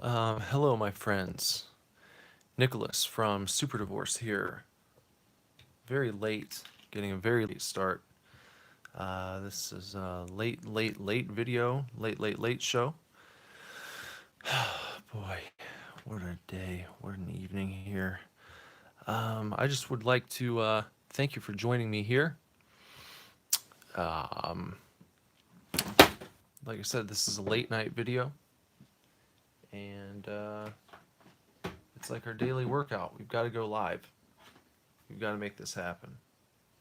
Hello, my friends. Nicholas from Super Divorce here. Very late, getting a very late start. This is a late video, late show. Boy, what a day, what an evening here. I just would like to thank you for joining me here. Um, like I said, this is a late night video, and it's like our daily workout. We've got to go live. We've got to make this happen.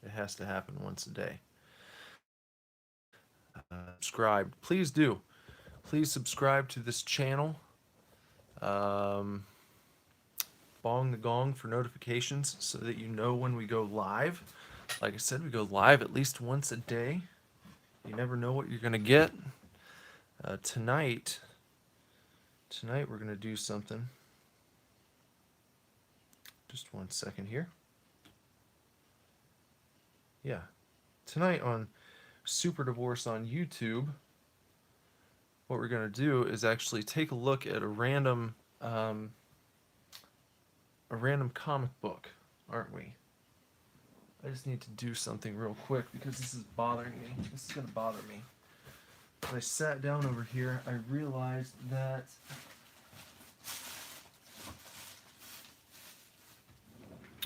It has to happen once a day. Subscribed. Please do. Please subscribe to this channel. Um, Bong the gong for notifications so that you know when we go live. Like I said, we go live at least once a day. You never know what you're gonna get. Tonight we're gonna do something. Just 1 second here. Yeah, tonight on Super Divorce on YouTube, what we're gonna do is actually take a look at a random comic book, aren't we? I just need to do something real quick because this is bothering me. This is going to bother me. As I sat down over here, I realized that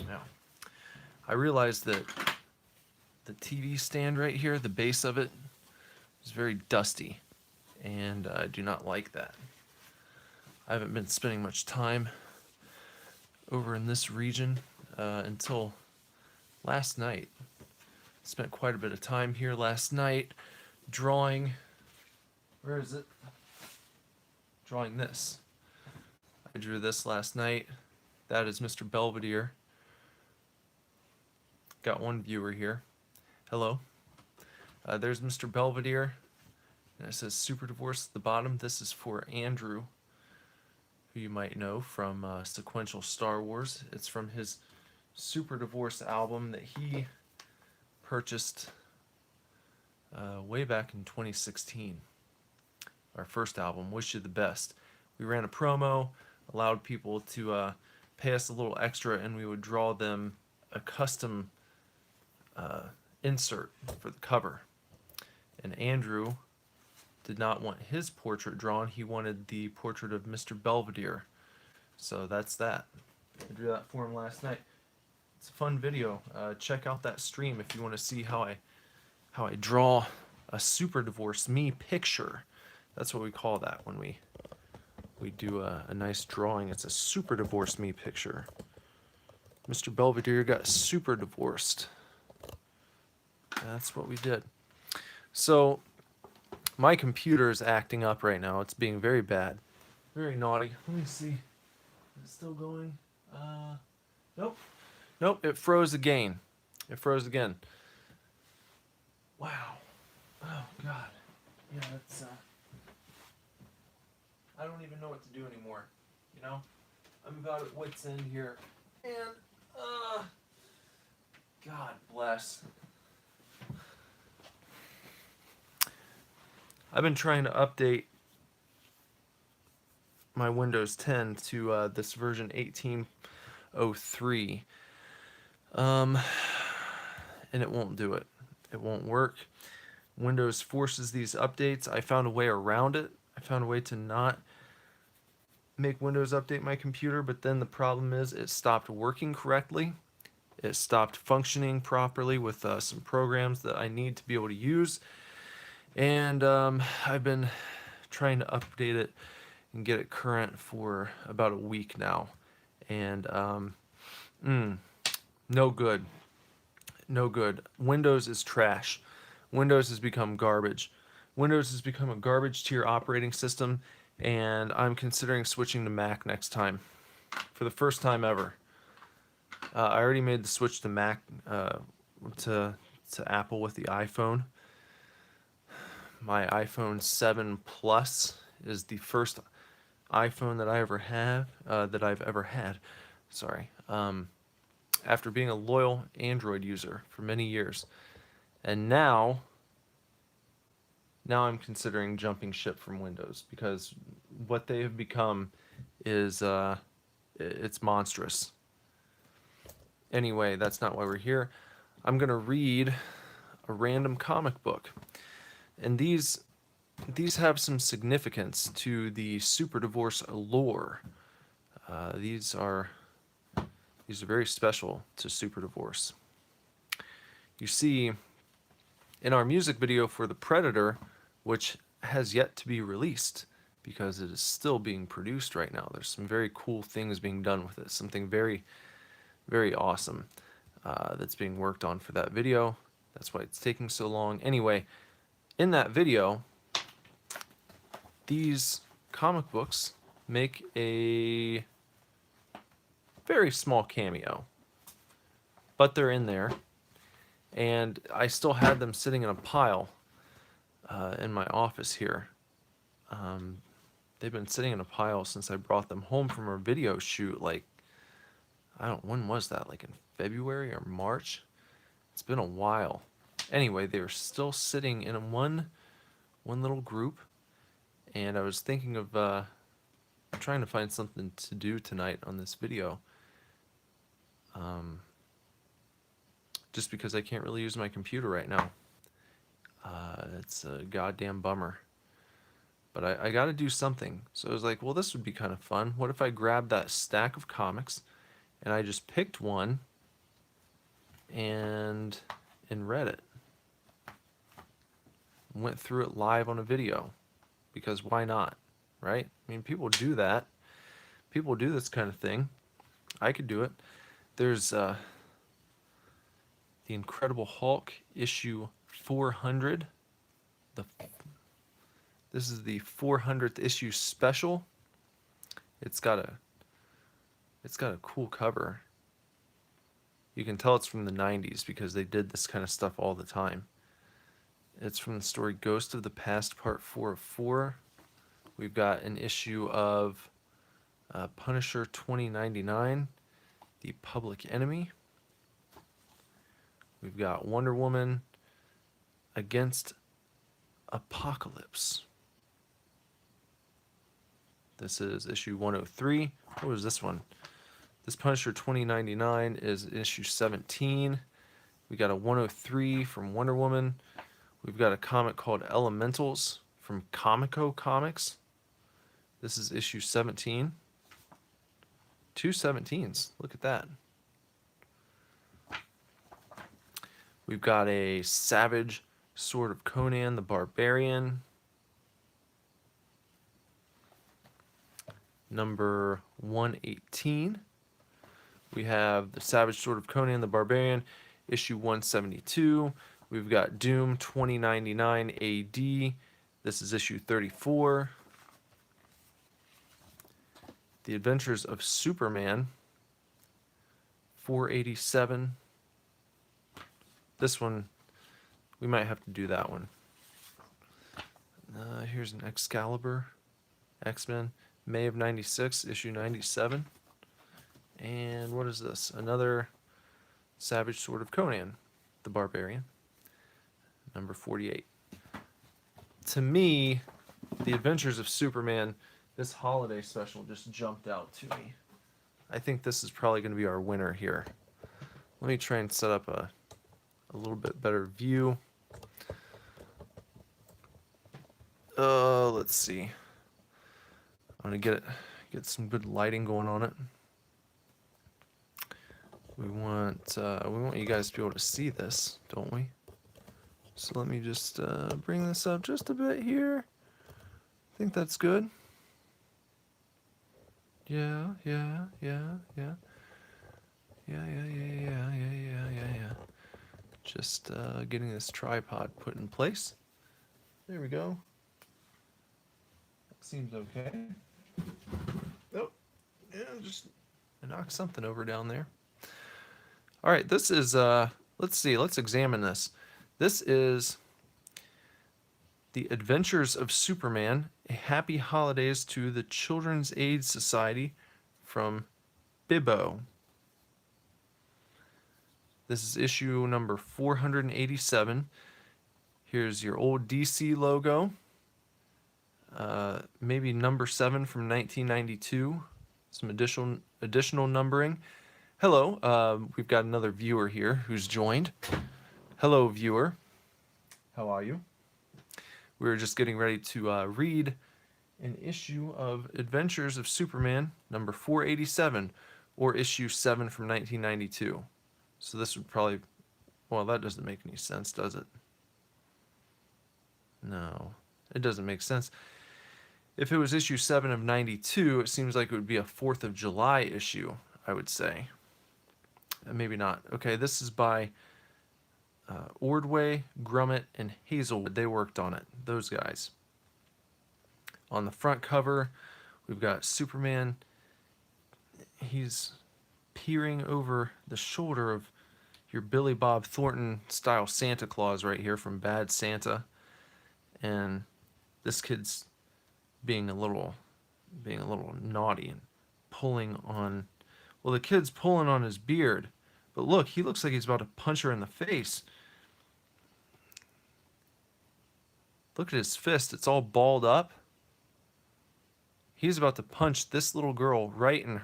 now the TV stand right here, the base of it, is very dusty, and I do not like that. I haven't been spending much time over in this region until last night. Spent quite a bit of time here last night drawing. Where is it? Drawing this. I drew this last night. That is Mr. Belvedere. Got one viewer here. Hello. There's Mr. Belvedere. And it says Super Divorce at the bottom. This is for Andrew, who you might know from Sequential Star Wars. It's from his Super Divorce album that he purchased way back in 2016. Our first album, Wish You the Best. We ran a promo, allowed people to pay us a little extra, and we would draw them a custom insert for the cover. And Andrew did not want his portrait drawn. He wanted the portrait of Mr. Belvedere. So that's that. I drew that for him last night. It's a fun video. Check out that stream if you want to see how I draw a Super Divorce me picture. That's what we call that when we do a nice drawing. It's a Super Divorce me picture. Mr. Belvedere got super divorced. That's what we did. So my computer is acting up right now. It's being very bad, very naughty. Let me see. Is it still going? Nope. Nope. It froze again. It froze again. Wow. Oh God. Yeah, that's. I don't even know what to do anymore. You know, I'm about at wit's end here, and God bless. I've been trying to update my Windows 10 to this version 18.03, and it won't do it. It won't work. Windows forces these updates. I found a way around it. I found a way to not make Windows update my computer, but then the problem is it stopped working correctly. It stopped functioning properly with some programs that I need to be able to use. And I've been trying to update it and get it current for about a week now. And no good. No good. Windows is trash. Windows has become garbage. Windows has become a garbage tier operating system, and I'm considering switching to Mac next time. For the first time ever. I already made the switch to Mac, to Apple with the iPhone. My iPhone 7 Plus is the first iPhone that I ever have, that I've ever had. Sorry. After being a loyal Android user for many years, and now I'm considering jumping ship from Windows because what they have become is it's monstrous. Anyway, that's not why we're here. I'm going to read a random comic book. And these have some significance to the Super Divorce lore. These are very special to Super Divorce. You see, in our music video for The Predator, which has yet to be released because it is still being produced right now, there's some very cool things being done with it. Something very, very awesome that's being worked on for that video. That's why it's taking so long. Anyway, in that video, these comic books make a very small cameo, but they're in there, and I still had them sitting in a pile in my office here. They've been sitting in a pile since I brought them home from our video shoot. Like, I don't, when was that? Like in February or March? It's been a while. Anyway, they were still sitting in one little group, and I was thinking of trying to find something to do tonight on this video. Just because I can't really use my computer right now. It's a goddamn bummer. But I got to do something. So I was like, well, this would be kind of fun. What if I grabbed that stack of comics and I just picked one and read it? Went through it live on a video. Because why not? Right? I mean, people do that. People do this kind of thing. I could do it. There's The Incredible Hulk issue 400. This is the 400th issue special. It's got a cool cover. You can tell it's from the 90s because they did this kind of stuff all the time. It's from the story Ghost of the Past Part 4 of 4. We've got an issue of Punisher 2099, The Public Enemy. We've got Wonder Woman Against Apocalypse. This is issue 103. What was this one? This Punisher 2099 is issue 17. We got a 103 from Wonder Woman. We've got a comic called Elementals from Comico Comics. This is issue 17. Two 17s. Look at that. We've got a Savage Sword of Conan the Barbarian. Number 118. We have the Savage Sword of Conan the Barbarian, issue 172. We've got Doom 2099 AD. This is issue 34. The Adventures of Superman 487. This one, we might have to do that one. Here's an Excalibur, X-Men, May of 96, issue 97. And what is this? Another Savage Sword of Conan the Barbarian, number 48. To me, The Adventures of Superman, this holiday special just jumped out to me. I think this is probably going to be our winner here. Let me try and set up a little bit better view. Let's see. I'm going to get some good lighting going on it. We want you guys to be able to see this, don't we? So let me just bring this up just a bit here. I think that's good. Yeah. Just getting this tripod put in place. There we go. That seems okay. Oh, yeah, just knock something over down there. All right, this is, let's see, let's examine this. This is The Adventures of Superman, A Happy Holidays to the Children's Aid Society from Bibbo. This is issue number 487. Here's your old DC logo. Maybe number 7 from 1992. Some additional numbering. Hello, we've got another viewer here who's joined. Hello, viewer. How are you? We were just getting ready to read an issue of Adventures of Superman, number 487, or issue 7 from 1992. So this would probably... Well, that doesn't make any sense, does it? No, it doesn't make sense. If it was issue 7 of 92, it seems like it would be a 4th of July issue, I would say. Maybe not. Okay, this is by Ordway, Grummett, and Hazelwood. They worked on it, those guys. On the front cover, we've got Superman. He's peering over the shoulder of your Billy Bob Thornton style Santa Claus right here from Bad Santa. And this kid's being a little naughty and pulling on... Well, the kid's pulling on his beard. But look, he looks like he's about to punch her in the face. Look at his fist. It's all balled up. He's about to punch this little girl right in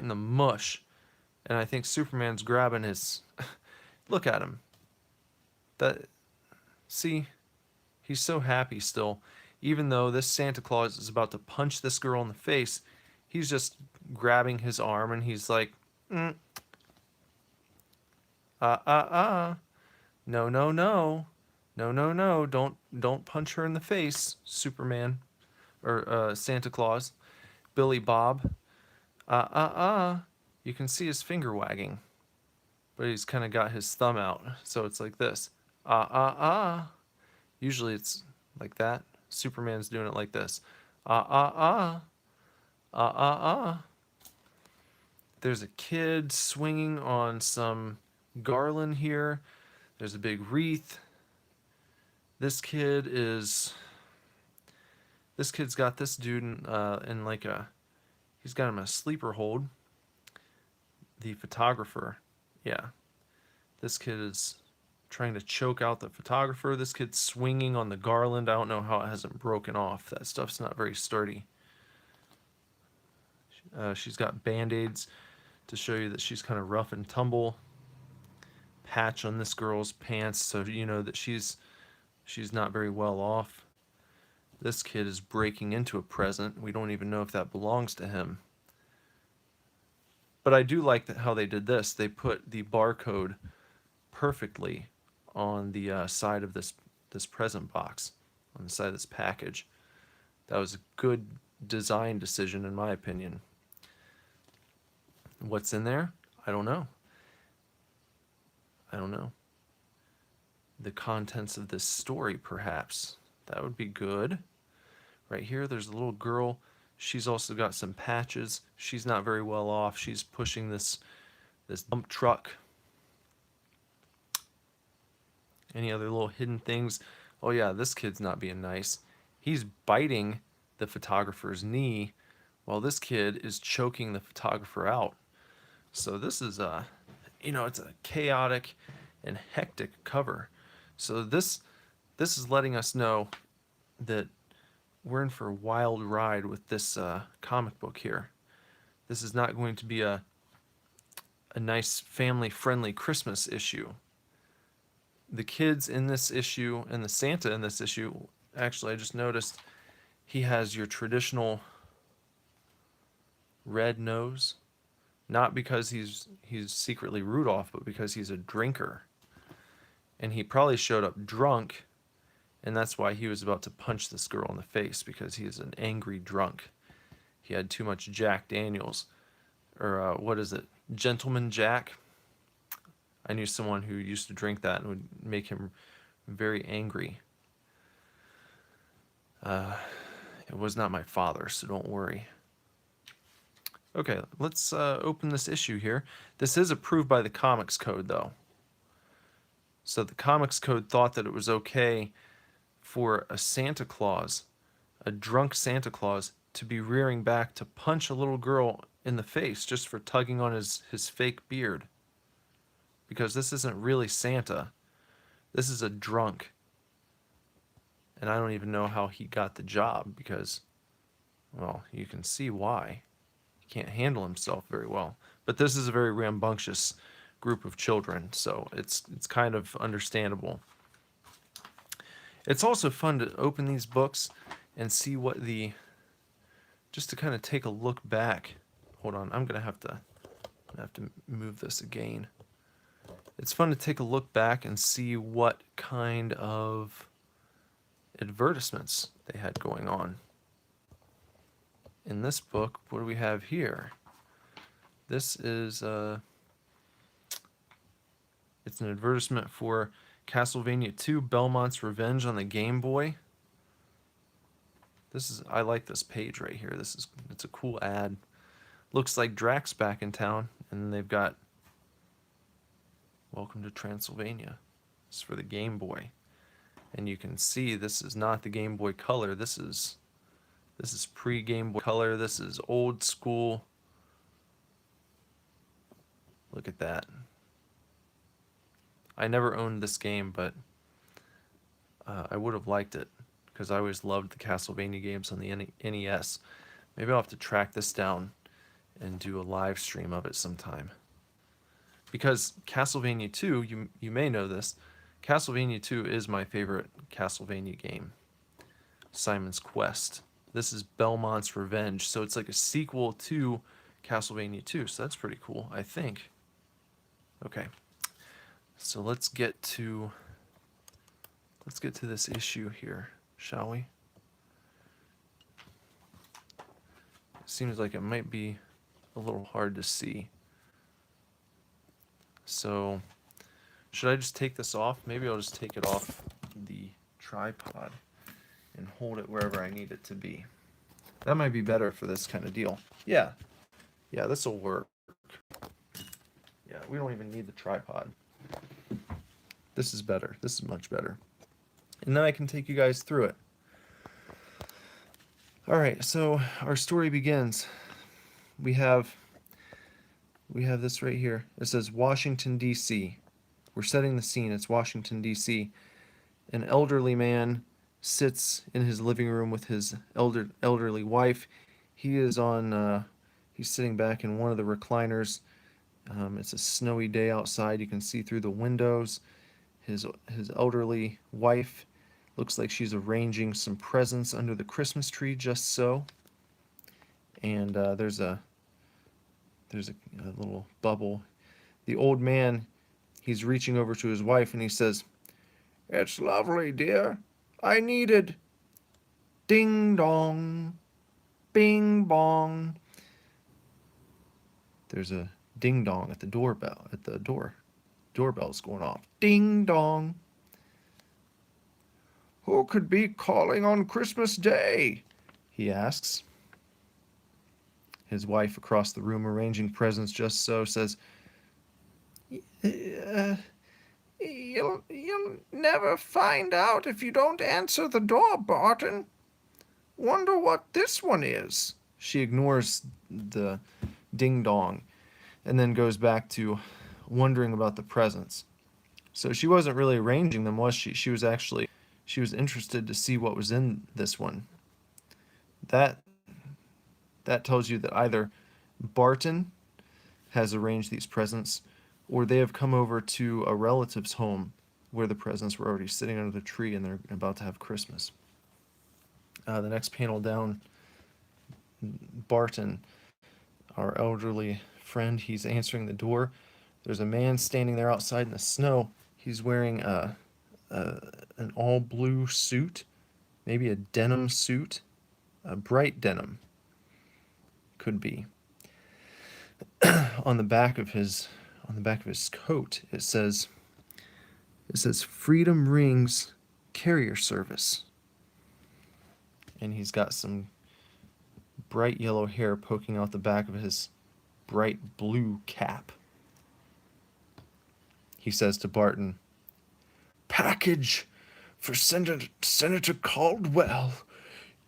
the mush. And I think Superman's grabbing his... Look at him. See? He's so happy still. Even though this Santa Claus is about to punch this girl in the face, he's just grabbing his arm and he's like, No, no, no. No, no, no. Don't punch her in the face, Superman. Or Santa Claus. Billy Bob. You can see his finger wagging. But he's kind of got his thumb out. So it's like this. Usually it's like that. Superman's doing it like this. There's a kid swinging on some garland here. There's a big wreath. This kid's got this dude in like he's got him in a sleeper hold. The photographer, yeah. This kid is trying to choke out the photographer. This kid's swinging on the garland. I don't know how it hasn't broken off. That stuff's not very sturdy. She's got band-aids to show you that she's kind of rough and tumble. Patch on this girl's pants, so you know that she's not very well off. This kid is breaking into a present. We don't even know if that belongs to him. But I do like how they did this. They put the barcode perfectly on the side of this present box, on the side of this package. That was a good design decision in my opinion. What's in there? I don't know. The contents of this story, perhaps. That would be good. Right here, there's a little girl. She's also got some patches. She's not very well off. She's pushing this dump truck. Any other little hidden things? Oh yeah, this kid's not being nice. He's biting the photographer's knee while this kid is choking the photographer out. So this is it's a chaotic and hectic cover. So this is letting us know that we're in for a wild ride with this comic book here. This is not going to be a nice family-friendly Christmas issue. The kids in this issue and the Santa in this issue, actually I just noticed he has your traditional red nose. Not because he's secretly Rudolph, but because he's a drinker. And he probably showed up drunk, and that's why he was about to punch this girl in the face, because he is an angry drunk. He had too much Jack Daniels. Or, what is it? Gentleman Jack? I knew someone who used to drink that and would make him very angry. It was not my father, so don't worry. Okay, let's open this issue here. This is approved by the Comics Code, though. So the Comics Code thought that it was okay for a Santa Claus, a drunk Santa Claus, to be rearing back to punch a little girl in the face just for tugging on his fake beard. Because this isn't really Santa. This is a drunk. And I don't even know how he got the job because, well, you can see why. He can't handle himself very well. But this is a very rambunctious group of children, so it's kind of understandable. It's also fun to open these books and see what the, just to kind of take a look back. Hold on, I'm gonna have to move this again. It's fun to take a look back and see what kind of advertisements they had going on. In this book, what do we have here? This is it's an advertisement for Castlevania 2 Belmont's Revenge on the Game Boy. I like this page right here. It's a cool ad. Looks like Drax back in town, and then they've got Welcome to Transylvania. This is for the Game Boy. And you can see this is not the Game Boy Color. This is pre-Game Boy Color. This is old school. Look at that. I never owned this game, but I would have liked it because I always loved the Castlevania games on the NES. Maybe I'll have to track this down and do a live stream of it sometime. Because Castlevania 2, you may know this, Castlevania 2 is my favorite Castlevania game. Simon's Quest. This is Belmont's Revenge, so it's like a sequel to Castlevania 2, so that's pretty cool, I think. Okay. So let's get to this issue here, shall we? It seems like it might be a little hard to see. So, should I just take this off? Maybe I'll just take it off the tripod and hold it wherever I need it to be. That might be better for this kind of deal. Yeah, this will work. Yeah, we don't even need the tripod. This is better. This is much better. And then I can take you guys through it. All right, so our story begins. We have this right here. It says Washington, D.C. We're setting the scene. It's Washington, D.C. An elderly man sits in his living room with his elderly wife. He's sitting back in one of the recliners. It's a snowy day outside. You can see through the windows. His elderly wife looks like she's arranging some presents under the Christmas tree, just so. And there's a little bubble. The old man, he's reaching over to his wife and he says, "It's lovely, dear. I needed." Ding dong, bing bong. There's a ding dong at the doorbell, at the door. Doorbell's going off. Ding dong. "Who could be calling on Christmas Day?" he asks. His wife across the room, arranging presents just so, says, You'll never find out if you don't answer the door, Barton. Wonder what this one is." She ignores the ding-dong and then goes back to wondering about the presents. So she wasn't really arranging them, was she? She was interested to see what was in this one. That tells you that either Barton has arranged these presents or they have come over to a relative's home where the presents were already sitting under the tree and they're about to have Christmas. The next panel down, Barton, our elderly friend, he's answering the door. There's a man standing there outside in the snow. He's wearing an all-blue suit, maybe a denim suit, a bright denim, could be. On the back of his coat, it says Freedom Rings Carrier Service. And he's got some bright yellow hair poking out the back of his bright blue cap. He says to Barton, "Package for Senator Caldwell.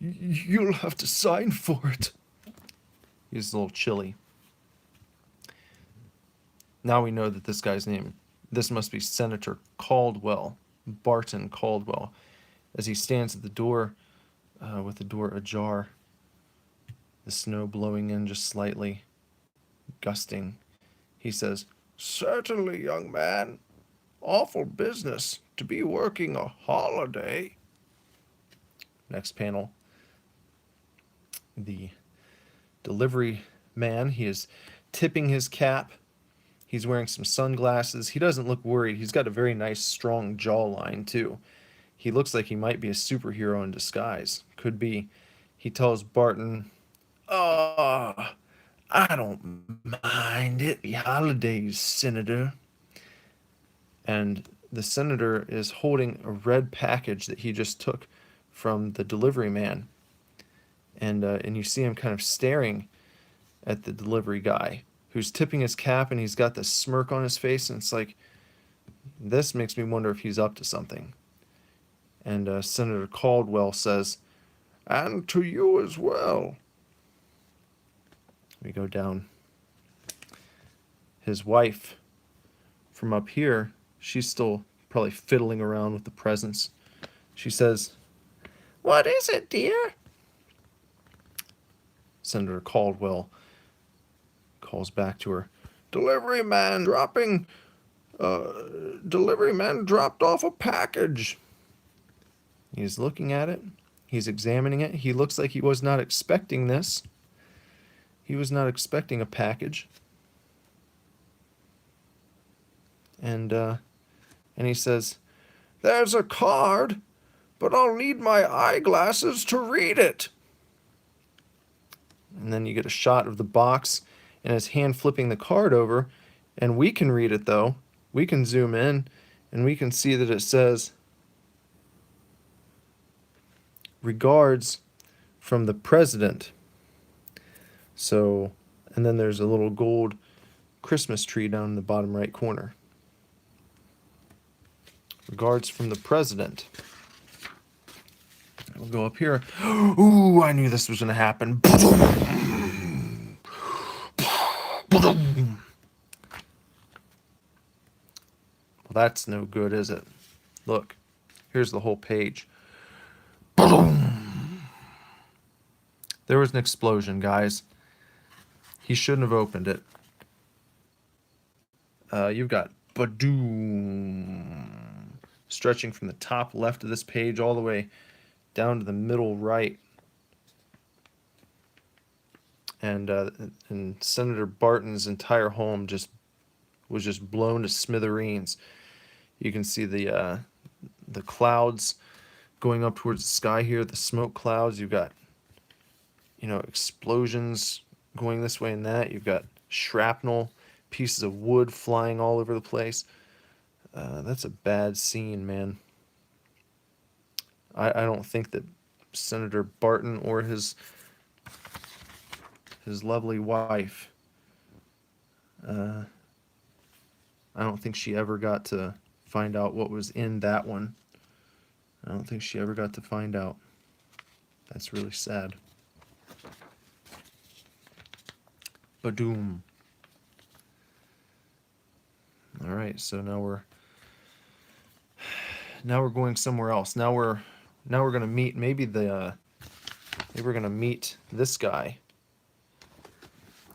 You'll have to sign for it." He's a little chilly. Now we know that this guy's name, this must be Senator Caldwell, Barton Caldwell. as he stands at the door with the door ajar, the snow blowing in just slightly, gusting. He says, "Certainly, young man. Awful business to be working a holiday." Next panel, the delivery man, he is tipping his cap. He's wearing some sunglasses. He doesn't look worried. He's got a very nice, strong jawline, too. He looks like he might be a superhero in disguise. Could be. He tells Barton, "Oh, I don't mind it. The holidays, Senator." And the senator is holding a red package that he just took from the delivery man. And you see him kind of staring at the delivery guy who's tipping his cap, and he's got this smirk on his face, and it's like, this makes me wonder if he's up to something. And Senator Caldwell says, "And to you as well." We go down. His wife, from up here, she's still probably fiddling around with the presents. She says, "What is it, dear?" Senator Caldwell calls back to her, "Delivery man dropped off a package." He's looking at it. He's examining it. He looks like he was not expecting this. He was not expecting a package. And he says, "There's a card, but I'll need my eyeglasses to read it." And then you get a shot of the box and his hand flipping the card over, and we can read it though. We can zoom in and we can see that it says, "Regards from the President." So, and then there's a little gold Christmas tree down in the bottom right corner. "Regards from the President." We'll go up here. Ooh, I knew this was going to happen. Well, that's no good, is it? Look, here's the whole page. There was an explosion, guys. He shouldn't have opened it. You've got badoom stretching from the top left of this page all the way down to the middle right. And Senator Barton's entire home was just blown to smithereens. You can see the clouds going up towards the sky here, the smoke clouds. You've got, explosions going this way and that. You've got shrapnel, pieces of wood flying all over the place. That's a bad scene, man. I don't think that Senator Barton or his lovely wife, I don't think she ever got to find out what was in that one. I don't think she ever got to find out. That's really sad. Badoom. All right, so now we're going somewhere else. Now we're gonna meet maybe we're gonna meet this guy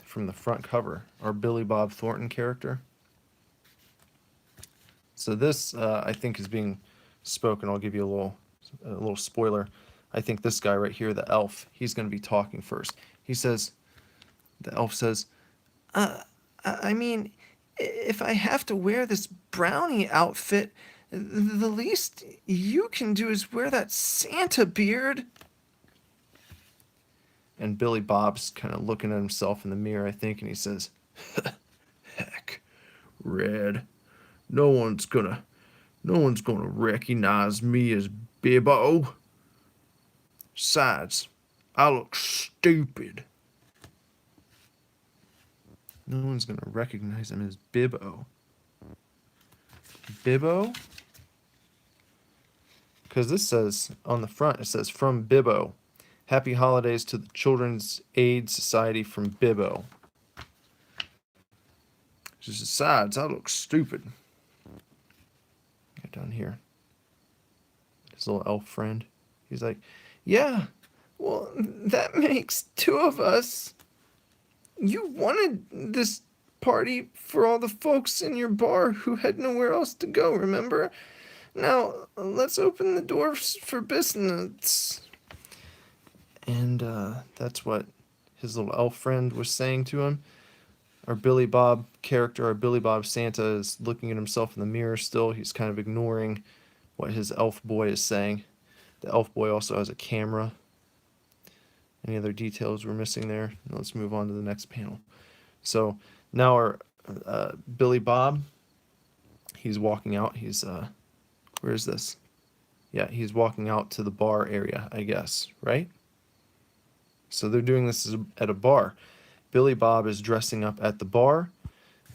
from the front cover, our Billy Bob Thornton character. So this I think is being spoken. I'll give you a little spoiler. I think this guy right here, the elf, he's going to be talking first. The elf says, I mean, if I have to wear this brownie outfit, the least you can do is wear that Santa beard." And Billy Bob's kind of looking at himself in the mirror, I think, and he says, "Heck, Red, no one's gonna recognize me as Bibbo. Besides, I look stupid." No one's gonna recognize him as Bibbo. Bibbo? Because this says on the front, it says, "From Bibbo. Happy holidays to the Children's Aid Society from Bibbo." Besides, I look stupid. Get down here. his little elf friend. He's like, yeah, well, that makes two of us. You wanted this party for all the folks in your bar who had nowhere else to go, remember? Now, let's open the doors for business. And that's what his little elf friend was saying to him. Our Billy Bob character, our Billy Bob Santa, is looking at himself in the mirror still. He's kind of ignoring what his elf boy is saying. The elf boy also has a camera. Any other details we're missing there? Let's move on to the next panel. So now our Billy Bob, he's walking out. He's, where is this? Yeah, he's walking out to the bar area, I guess, right? So they're doing this at a bar. Billy Bob is dressing up at the bar,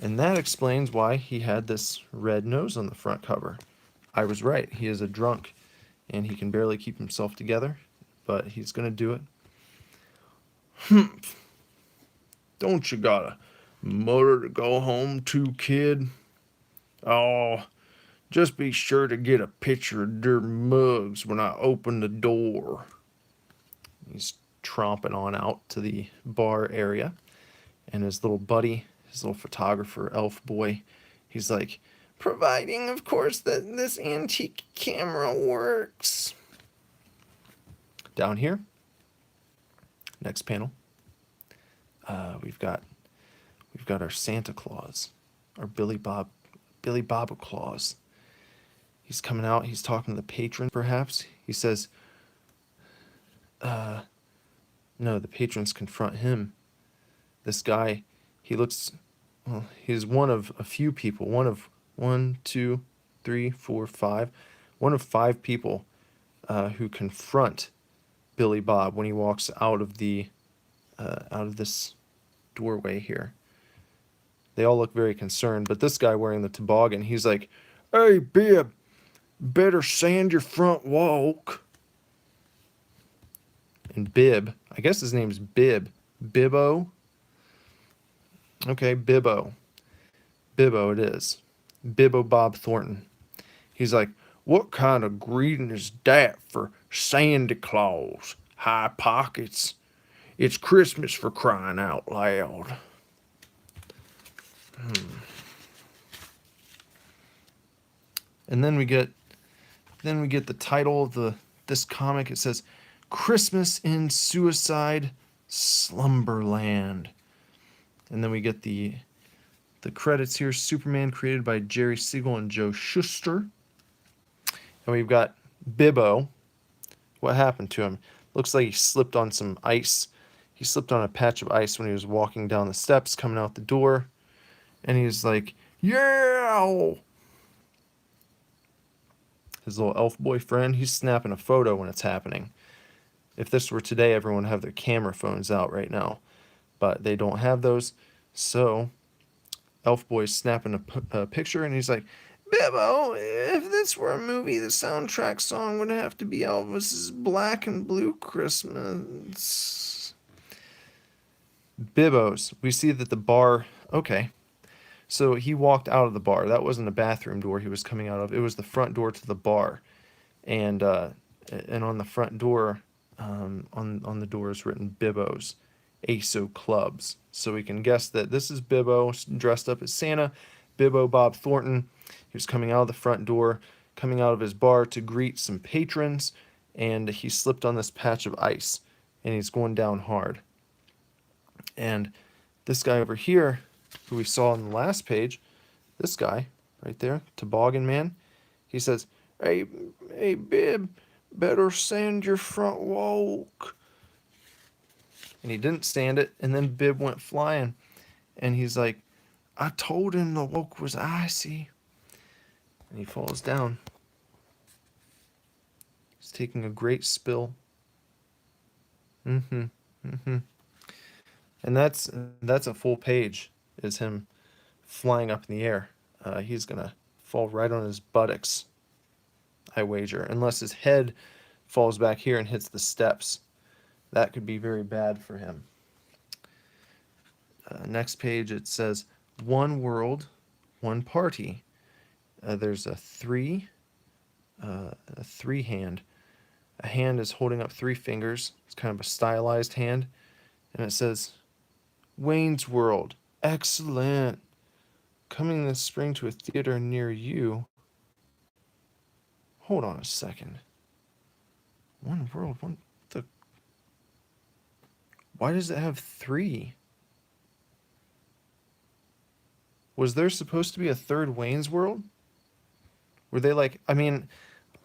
and that explains why he had this red nose on the front cover. I was right. He is a drunk, and he can barely keep himself together, but he's going to do it. Humph. Don't you got a motor to go home to, kid? Oh, just be sure to get a pitcher of their mugs when I open the door. He's tromping on out to the bar area, and his little buddy, his little photographer elf boy, he's like, providing, of course, that this antique camera works. Down here, next panel, we've got our Santa Claus, our Billy Bob Claus. He's coming out. He's talking to the patron, perhaps. He says, no, the patrons confront him. This guy, he looks, well, he's one of a few people. One of 5 people who confront Billy Bob when he walks out of this doorway here. They all look very concerned, but this guy wearing the toboggan, he's like, hey, Bib, better sand your front walk. And Bib, I guess his name's Bib. Bibbo? Okay, Bibbo. Bibbo it is. Bibbo Bob Thornton. He's like, what kind of greeting is that for Santa Claus? High pockets. It's Christmas for crying out loud. And then we get the title of this comic. It says, Christmas in Suicide Slumberland. And then we get the credits here. Superman created by Jerry Siegel and Joe Shuster. And we've got Bibbo. What happened to him? Looks like he slipped on some ice. He slipped on a patch of ice when he was walking down the steps, coming out the door. And he's like, yeah! His little elf boyfriend, he's snapping a photo when it's happening. If this were today, everyone would have their camera phones out right now. But they don't have those. So, elf boy's snapping a picture, and he's like, Bibbo, if this were a movie, the soundtrack song would have to be Elvis's Black and Blue Christmas. Bibbo's. We see that the bar... Okay. So he walked out of the bar. That wasn't a bathroom door he was coming out of. It was the front door to the bar. And on the front door, on the door is written Bibbo's ASO Clubs. So we can guess that this is Bibbo dressed up as Santa. Bibbo Bob Thornton. He was coming out of the front door, coming out of his bar to greet some patrons, and he slipped on this patch of ice, and he's going down hard. And this guy over here, who we saw on the last page, this guy right there, Toboggan Man, he says, hey Bib, better sand your front walk. And he didn't stand it, and then Bib went flying, and he's like, I told him the walk was icy. And he falls down. He's taking a great spill. And that's a full page, is him flying up in the air. He's gonna fall right on his buttocks, I wager, unless his head falls back here and hits the steps. That could be very bad for him. Next page, it says, one world, one party. There's a 3, a three hand. A hand is holding up three fingers. It's kind of a stylized hand. And it says, Wayne's World. Excellent. Coming this spring to a theater near you. Hold on a second. One world, one... The... Why does it have three? Was there supposed to be a third Wayne's World? Were they like... I mean,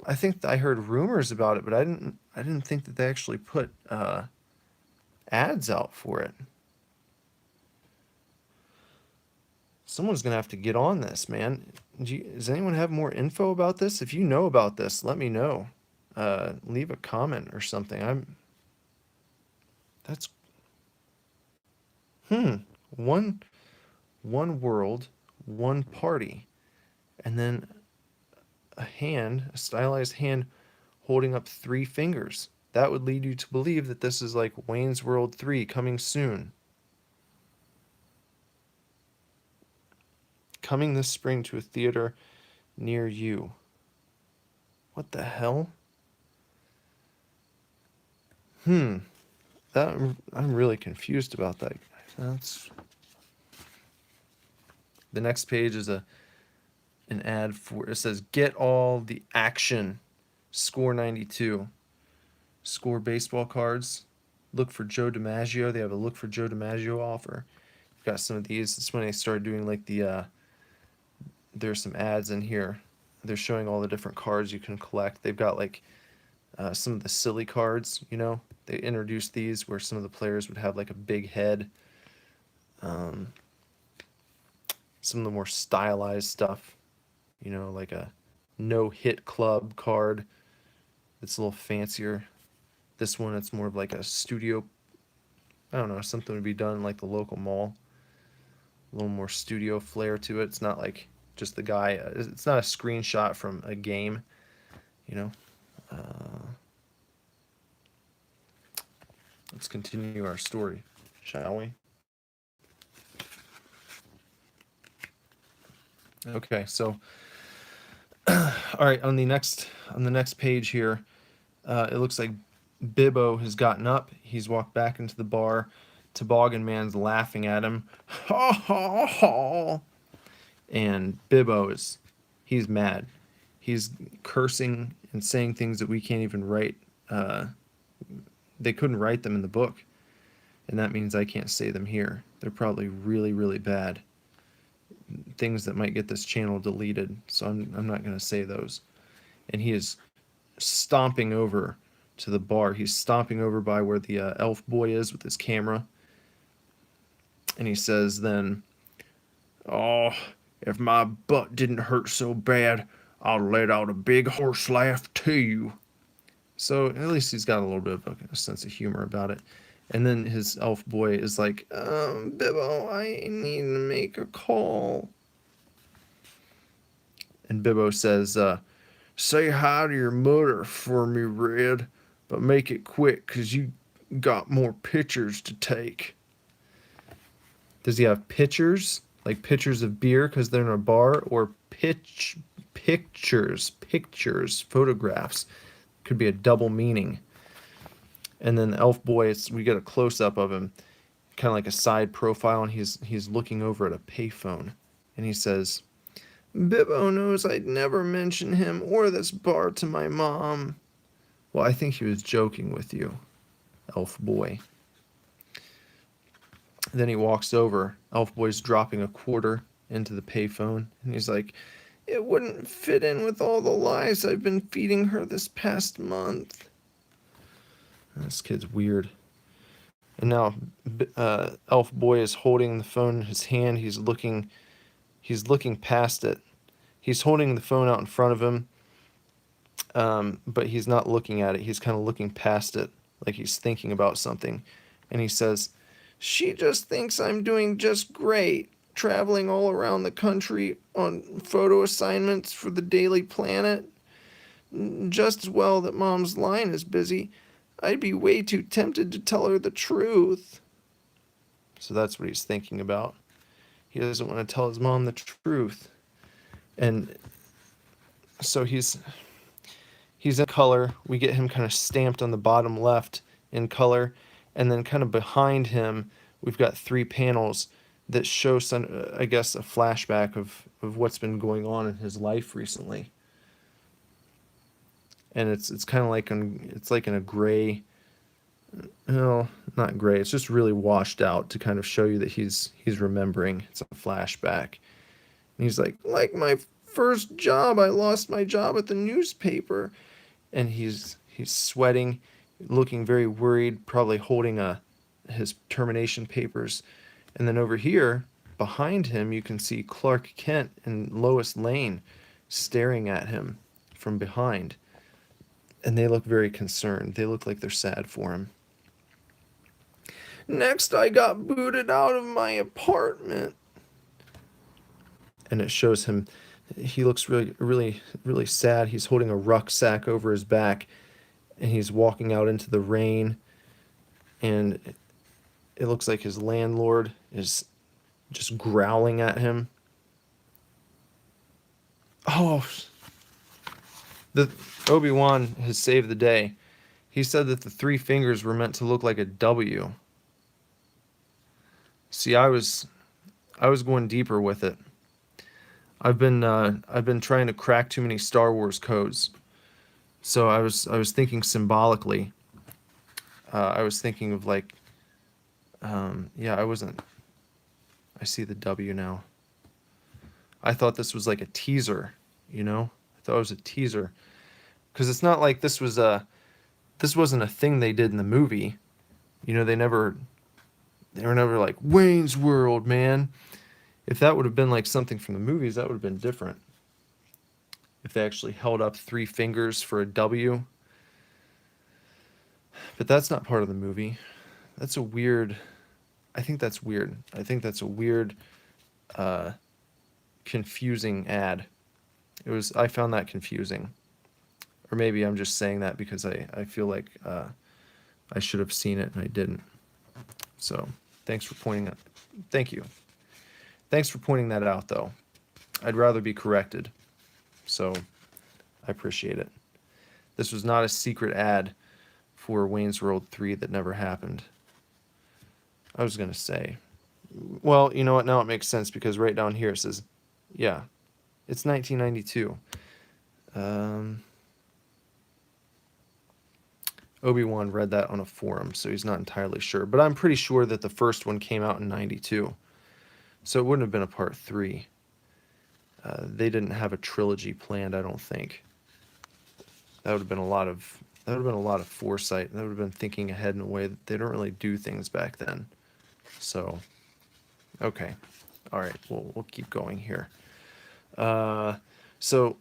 I think I heard rumors about it, but I didn't think that they actually put ads out for it. Someone's gonna have to get on this, man. Does anyone have more info about this? If you know about this, let me know. Leave a comment or something. That's one world, one party, and then a stylized hand holding up three fingers. That would lead you to believe that this is like Wayne's World 3 coming soon. Coming this spring to a theater near you. What the hell? I'm really confused about that. That's the next page is an ad for, it says get all the action. Score 92. Score baseball cards. Look for Joe DiMaggio. They have a look for Joe DiMaggio offer. Got some of these. It's when they started doing like the there's some ads in here. They're showing all the different cards you can collect. They've got like some of the silly cards, you know. They introduced these where some of the players would have like a big head. Some of the more stylized stuff, you know, like a no-hit club card. It's a little fancier. This one, it's more of like a studio. I don't know, something would be done in like the local mall. A little more studio flair to it. It's not like just the guy. It's not a screenshot from a game, you know. Let's continue our story, shall we? Okay, so all right, on the next page here, it looks like Bibbo has gotten up. He's walked back into the bar. Toboggan Man's laughing at him. Ha ha ha! And Bibbo he's mad. He's cursing and saying things that we can't even write. They couldn't write them in the book, and that means I can't say them here. They're probably really, really bad. Things that might get this channel deleted, so I'm not going to say those. And he is stomping over to the bar. He's stomping over by where the elf boy is with his camera. And he says then, "Oh, if my butt didn't hurt so bad, I'll let out a big horse laugh too." So at least he's got a little bit of a sense of humor about it. And then his elf boy is like, Bibbo, I need to make a call. And Bibbo says, say hi to your mother for me, Red, but make it quick, 'cause you got more pictures to take. Does he have pictures? Like pictures of beer because they're in a bar? Or pictures, photographs? Could be a double meaning. And then the elf boy, we get a close-up of him, kind of like a side profile, and he's looking over at a payphone. And he says, Bibbo knows I'd never mention him or this bar to my mom. Well, I think he was joking with you, elf boy. Then he walks over. Elf boy's dropping a quarter into the payphone, and he's like, it wouldn't fit in with all the lies I've been feeding her this past month. This kid's weird. And now elf boy is holding the phone in his hand. He's looking past it. He's holding the phone out in front of him, but he's not looking at it. He's kind of looking past it, like he's thinking about something. And he says, she just thinks I'm doing just great, traveling all around the country on photo assignments for the Daily Planet. Just as well that Mom's line is busy. I'd be way too tempted to tell her the truth. So that's what he's thinking about. He doesn't want to tell his mom the truth. And so he's He's in color. We get him kind of stamped on the bottom left in color, and then kind of behind him, we've got 3 panels that show some, I guess, a flashback of what's been going on in his life recently. And it's kind of like it's like in a gray, no, not gray. It's just really washed out to kind of show you that he's remembering. It's a flashback. And he's like my first job, I lost my job at the newspaper. And he's sweating, looking very worried, probably holding his termination papers. And then over here, behind him, you can see Clark Kent and Lois Lane staring at him from behind. And they look very concerned. They look like they're sad for him. Next, I got booted out of my apartment. And it shows him, he looks really, really, really sad. He's holding a rucksack over his back, and he's walking out into the rain. And it looks like his landlord is just growling at him. Oh, the Obi-Wan has saved the day. He said that the 3 fingers were meant to look like a W. See, I was going deeper with it. I've been trying to crack too many Star Wars codes. So I was thinking symbolically. I was thinking of like, yeah, I see the W now. I thought this was like a teaser, you know? I thought it was a teaser. Because it's not like this wasn't a thing they did in the movie. You know, they were never like, Wayne's World, man. If that would have been like something from the movies, that would have been different. If they actually held up 3 fingers for a W. But that's not part of the movie. I think that's weird. I think that's a weird, confusing ad. I found that confusing. Or maybe I'm just saying that because I feel like I should have seen it and I didn't. So, thank you. Thanks for pointing that out, though. I'd rather be corrected. So, I appreciate it. This was not a secret ad for Wayne's World 3 that never happened. I was going to say. Well, you know what? Now it makes sense because right down here it says, yeah, it's 1992. Obi-Wan read that on a forum, so he's not entirely sure. But I'm pretty sure that the first one came out in 92. So it wouldn't have been a part 3. They didn't have a trilogy planned, I don't think. That would have been a lot of foresight. That would have been thinking ahead in a way that they don't really do things back then. So, okay. All right, we'll keep going here. So,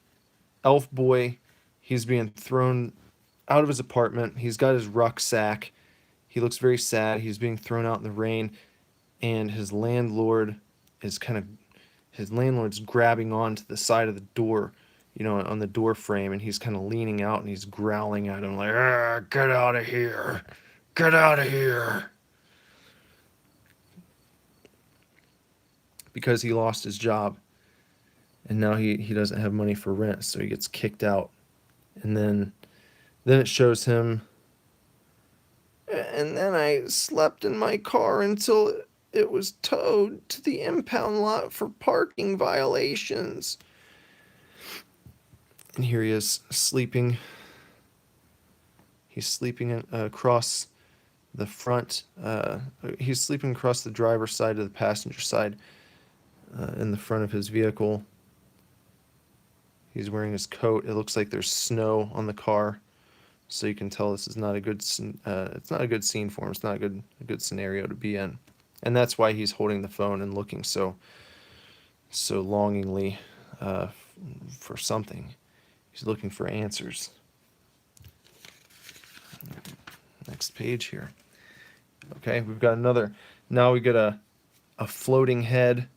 Elf Boy, he's being thrown out of his apartment. He's got his rucksack. He looks very sad. He's being thrown out in the rain, and his landlord's grabbing onto the side of the door, you know, on the door frame, and he's kind of leaning out and he's growling at him like, "Get out of here. Get out of here." Because he lost his job. And now he doesn't have money for rent, so he gets kicked out. And then it shows him, and then I slept in my car until it was towed to the impound lot for parking violations. And here he is sleeping. He's sleeping across the front. He's sleeping across the driver's side to the passenger side in the front of his vehicle. He's wearing his coat. It looks like there's snow on the car, so you can tell this is not a good. It's not a good scene for him. It's not a good scenario to be in, and that's why he's holding the phone and looking so longingly for something. He's looking for answers. Next page here. Okay, we've got another. Now we get a floating head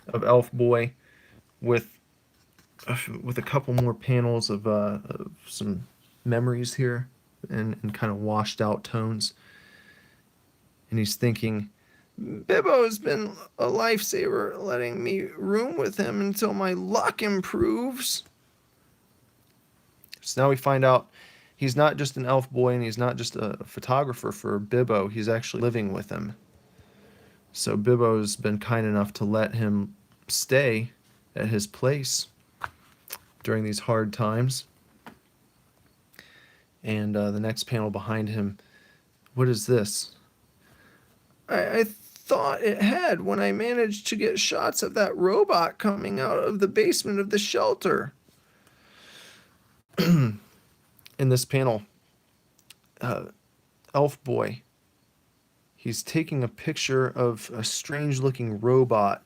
of Elf Boy with a couple more panels of some memories here and kind of washed out tones. And he's thinking, Bibbo's been a lifesaver, letting me room with him until my luck improves. So now we find out he's not just an elf boy and he's not just a photographer for Bibbo, he's actually living with him. So Bibbo's been kind enough to let him stay at his place during these hard times. And the next panel behind him, what is this? I thought it had when I managed to get shots of that robot coming out of the basement of the shelter. In this panel, Elf Boy, he's taking a picture of a strange looking robot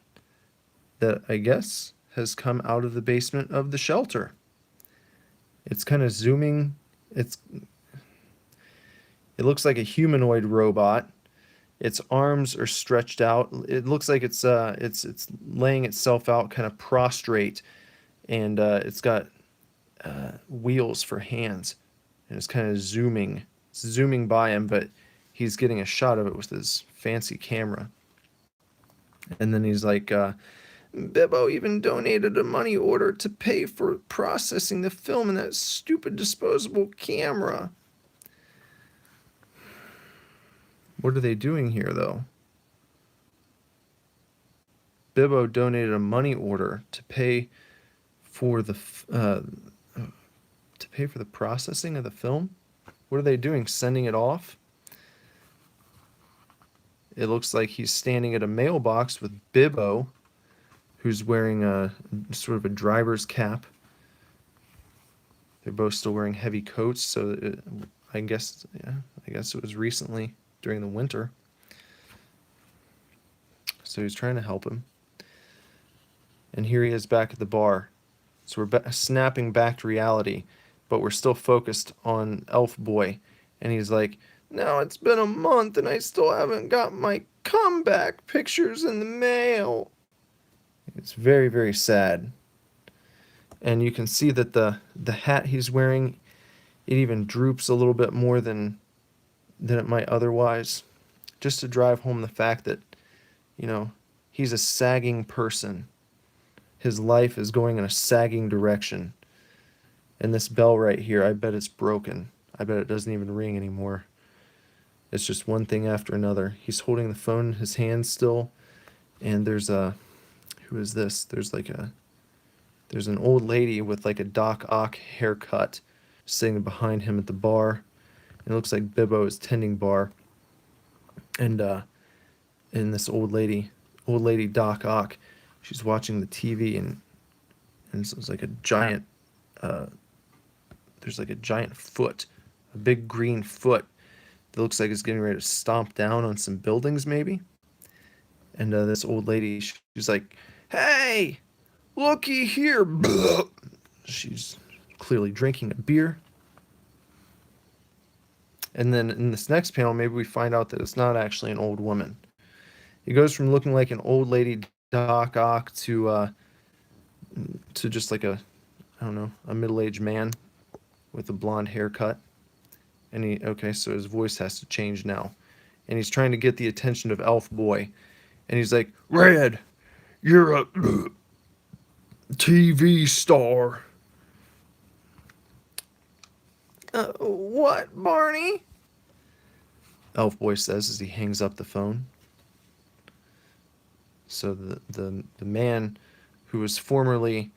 that I guess has come out of the basement of the shelter. It's kind of zooming. It looks like a humanoid robot. Its arms are stretched out. It looks like it's laying itself out kind of prostrate, and it's got wheels for hands, and it's kind of zooming by him, but he's getting a shot of it with his fancy camera. And then he's like, Bibbo even donated a money order to pay for processing the film in that stupid disposable camera. What are they doing here, though? Bibbo donated a money order to pay for the processing of the film. What are they doing? Sending it off? It looks like he's standing at a mailbox with Bibbo, who's wearing a sort of a driver's cap. They're both still wearing heavy coats, so I guess it was recently during the winter. So he's trying to help him. And here he is back at the bar. So we're snapping back to reality, but we're still focused on Elf Boy. And he's like, now it's been a month and I still haven't got my comeback pictures in the mail. It's very, very sad. And you can see that the hat he's wearing, it even droops a little bit more than it might otherwise, just to drive home the fact that, he's a sagging person. His life is going in a sagging direction. And this bell right here, I bet it's broken. I bet it doesn't even ring anymore. It's just one thing after another. He's holding the phone in his hand still, and there's who is this? There's an old lady with like a Doc Ock haircut sitting behind him at the bar. It looks like Bibbo is tending bar, and this old lady Doc Ock, she's watching the TV, and it's like a giant, there's like a giant foot, a big green foot that looks like it's getting ready to stomp down on some buildings maybe. And this old lady, she's like, "Hey, looky here." She's clearly drinking a beer. And then in this next panel, maybe we find out that it's not actually an old woman. It goes from looking like an old lady Doc Ock to just like a middle-aged man with a blonde haircut. And so his voice has to change now. And he's trying to get the attention of Elf Boy. And he's like, "Red, you're a TV star." What, Barney? Elf Boy says as he hangs up the phone. So the man who was formerly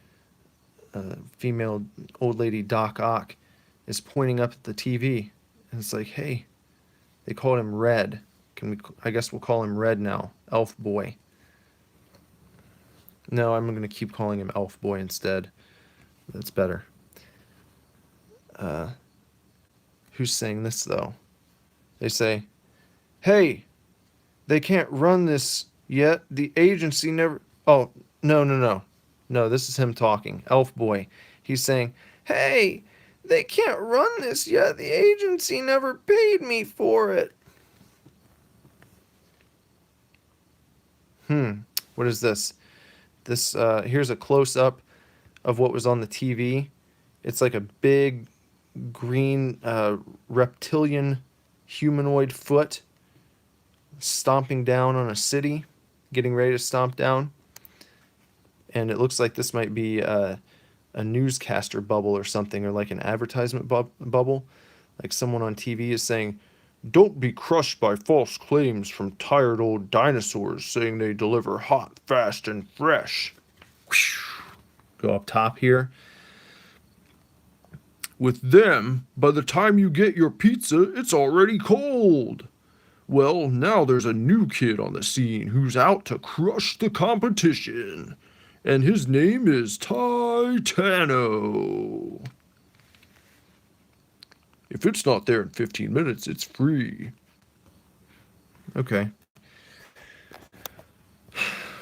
female old lady Doc Ock is pointing up at the TV, and it's like, hey, they called him Red. I guess we'll call him Red now, Elf Boy. No, I'm going to keep calling him Elf Boy instead. That's better. Who's saying this, though? They say, "Hey, they can't run this yet. The agency never..." Oh, no. No, this is him talking. Elf Boy. He's saying, "Hey, they can't run this yet. The agency never paid me for it." What is this? Here's a close-up of what was on the TV. It's like a big green reptilian humanoid foot stomping down on a city, getting ready to stomp down. And it looks like this might be a newscaster bubble or something, or like an advertisement bubble. Like someone on TV is saying, "Don't be crushed by false claims from tired old dinosaurs saying they deliver hot, fast, and fresh." Go up top here. "With them, by the time you get your pizza, it's already cold. Well, now there's a new kid on the scene who's out to crush the competition. And his name is Titano. If it's not there in 15 minutes, it's free." Okay.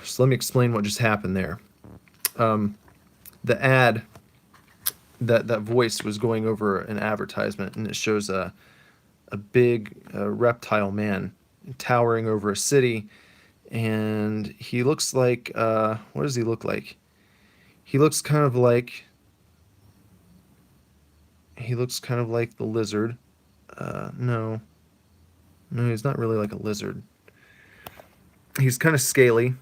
So let me explain what just happened there. The ad, that voice was going over an advertisement, and it shows a big reptile man towering over a city, and he looks like what does he look like? He looks kind of like the lizard. No, he's not really like a lizard. He's kind of scaly.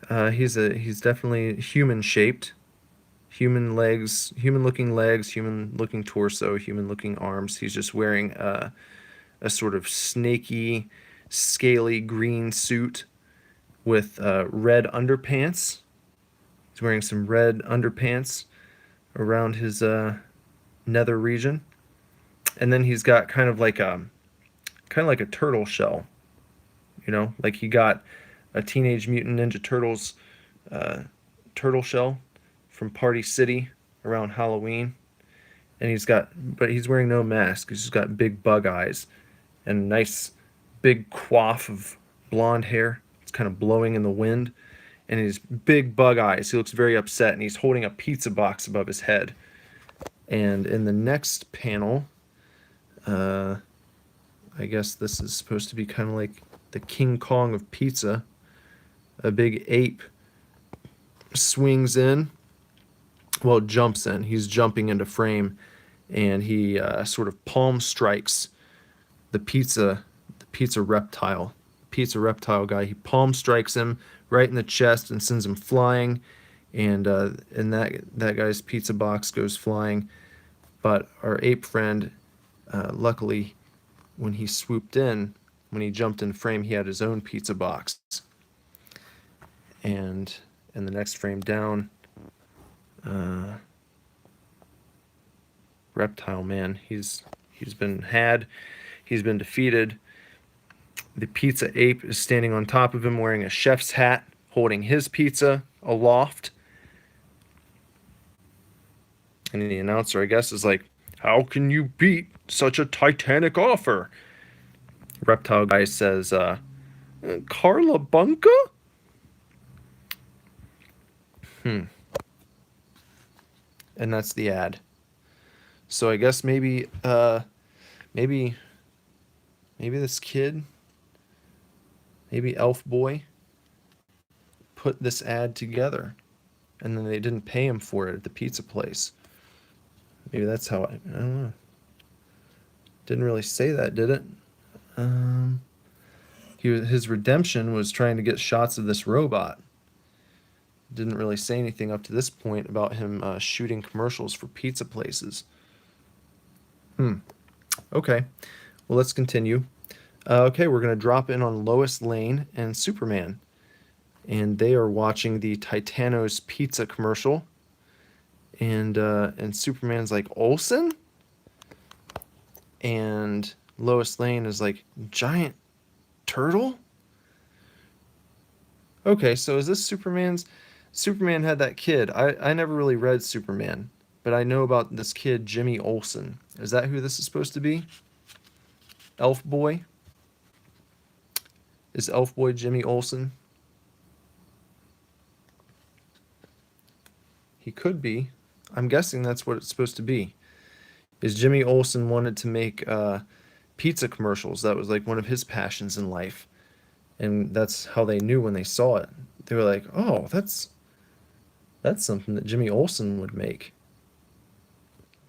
He's definitely human shaped. Human legs, human looking legs, human looking torso, human looking arms. He's just wearing a sort of snaky, scaly green suit with red underpants. He's wearing some red underpants around his nether region, and then he's got kind of like a turtle shell. Like he got a Teenage Mutant Ninja Turtles turtle shell from Party City around Halloween, and but he's wearing no mask. He's just got big bug eyes and a nice big coif of blonde hair. It's kind of blowing in the wind, and his big bug eyes. He looks very upset, and he's holding a pizza box above his head. And in the next panel, I guess this is supposed to be kind of like the King Kong of pizza. A big ape swings in, well, jumps in. He's jumping into frame, and he sort of palm strikes the pizza reptile guy. He palm strikes him right in the chest and sends him flying, and that guy's pizza box goes flying. But our ape friend, luckily, when he swooped in, when he jumped in frame, he had his own pizza box. And in the next frame down, Reptile Man, he's been defeated. The pizza ape is standing on top of him wearing a chef's hat, holding his pizza aloft. And the announcer, I guess, is like, "How can you beat such a titanic offer?" Reptile guy says, "Carla Bunka?" And that's the ad. So I guess maybe this kid, maybe Elf Boy, put this ad together, and then they didn't pay him for it at the pizza place. Maybe that's how I don't know. Didn't really say that, did it? His redemption was trying to get shots of this robot. Didn't really say anything up to this point about him shooting commercials for pizza places. Okay, well, let's continue. Okay, we're going to drop in on Lois Lane and Superman. And they are watching the Titanos pizza commercial. And Superman's like, "Olsen?" And Lois Lane is like, "Giant turtle?" Okay, so is this Superman had that kid. I never really read Superman, but I know about this kid, Jimmy Olsen. Is that who this is supposed to be? Elf Boy? Is Elf Boy Jimmy Olsen? He could be. I'm guessing that's what it's supposed to be. Is Jimmy Olsen wanted to make pizza commercials. That was like one of his passions in life. And that's how they knew when they saw it. They were like, "Oh, that's something that Jimmy Olsen would make."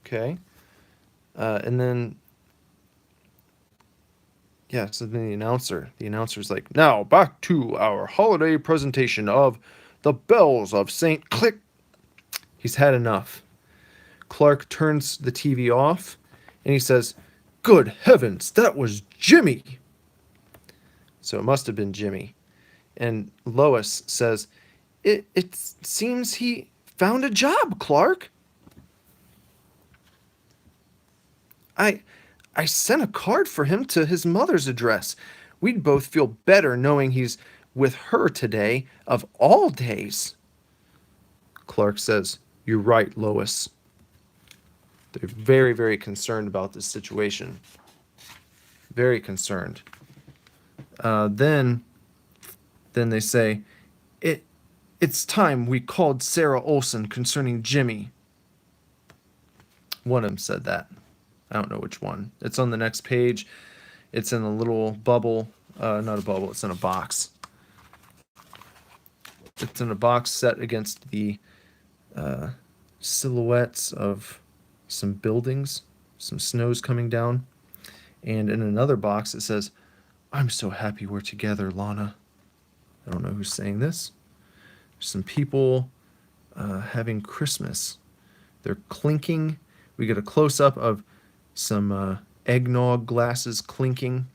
Okay. And then, yeah, so then the announcer's like, "Now back to our holiday presentation of the Bells of St. Click." He's had enough. Clark turns the TV off and he says, "Good heavens, that was Jimmy." So it must have been Jimmy. And Lois says, It seems he found a job, Clark. I I sent a card for him to his mother's address. We'd both feel better knowing he's with her today, of all days. Clark says, "You're right, Lois." They're very, very concerned about this situation. Very concerned. Then they say, it's time we called Sarah Olson concerning Jimmy." One of them said that. I don't know which one. It's on the next page. It's in a little bubble. Not a bubble, it's in a box. It's in a box set against the silhouettes of some buildings, some snow's coming down. And in another box, it says, "I'm so happy we're together, Lana." I don't know who's saying this. Some people having Christmas. They're clinking. We get a close-up of some eggnog glasses clinking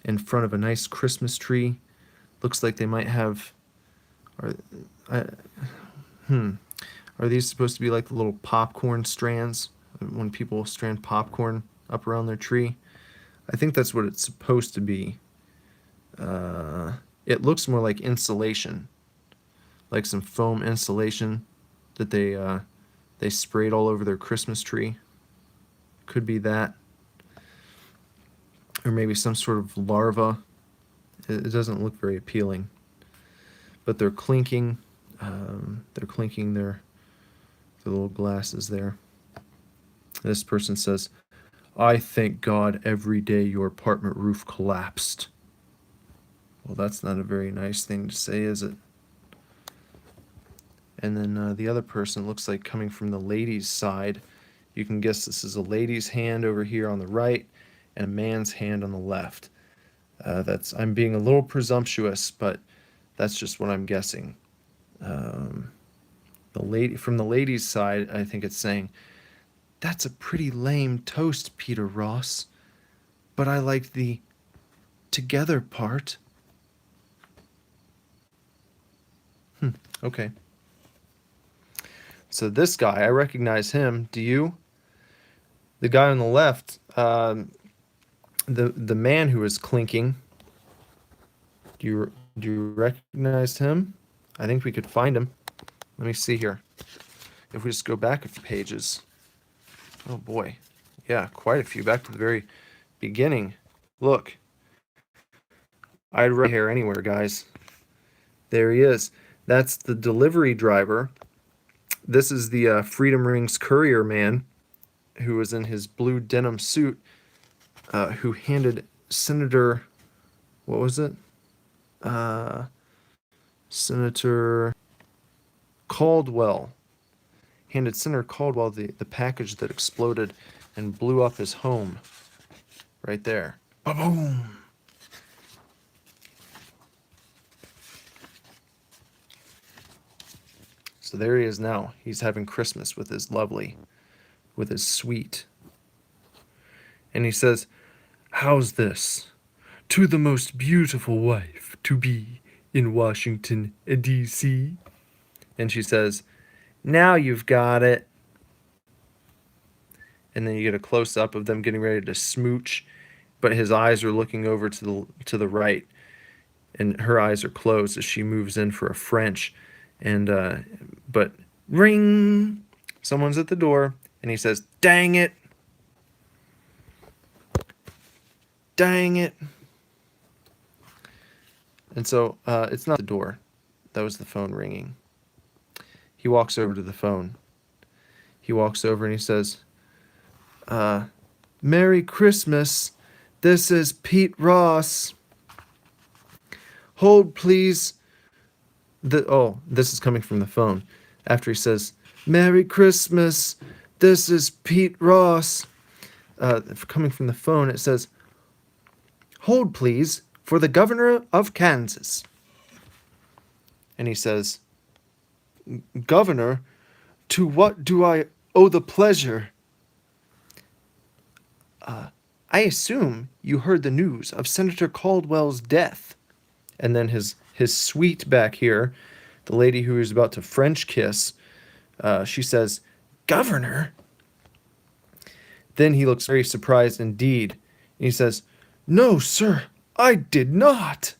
in front of a nice Christmas tree. Looks like they might have... Are, I, Are these supposed to be like the little popcorn strands when people strand popcorn up around their tree? I think that's what it's supposed to be. It looks more like insulation, like some foam insulation that they sprayed all over their Christmas tree. Could be that, or maybe some sort of larva. It doesn't look very appealing, but they're clinking. They're clinking their little glasses there. This person says, "I thank God every day your apartment roof collapsed." Well, that's not a very nice thing to say, is it? And then the other person looks like coming from the lady's side. You can guess this is a lady's hand over here on the right and a man's hand on the left. I'm being a little presumptuous, but that's just what I'm guessing. From the lady's side, I think it's saying, "That's a pretty lame toast, Peter Ross, but I like the together part." Okay. So this guy, I recognize him. Do you? The guy on the left, the man who is clinking. Do you recognize him? I think we could find him. Let me see here. If we just go back a few pages. Oh boy. Yeah, quite a few. Back to the very beginning. Look. I'd right here anywhere, guys. There he is. That's the delivery driver. This is the Freedom Rings courier man who was in his blue denim suit, who handed Senator, what was it? Senator Caldwell. Handed Senator Caldwell the package that exploded and blew up his home. Right there. Ba-boom! So there he is now. He's having Christmas with his sweet. And he says, "How's this? To the most beautiful wife to be in Washington, D.C." And she says, "Now you've got it." And then you get a close-up of them getting ready to smooch, but his eyes are looking over to the right, and her eyes are closed as she moves in for a French. And but ring, someone's at the door, and he says, "Dang it, dang it." And so it's not the door. That was the phone ringing. He walks over to the phone. He walks over and he says, "Merry Christmas. This is Pete Ross. Hold, please." This is coming from the phone. After he says, "Merry Christmas. This is Pete Ross." Coming from the phone, it says, "Hold, please, for the governor of Kansas." And he says, "Governor? To what do I owe the pleasure? I assume you heard the news of Senator Caldwell's death. And then his suite back here, the lady who is about to French kiss, she says, "Governor?" Then he looks very surprised indeed. And he says, "No, sir, I did not."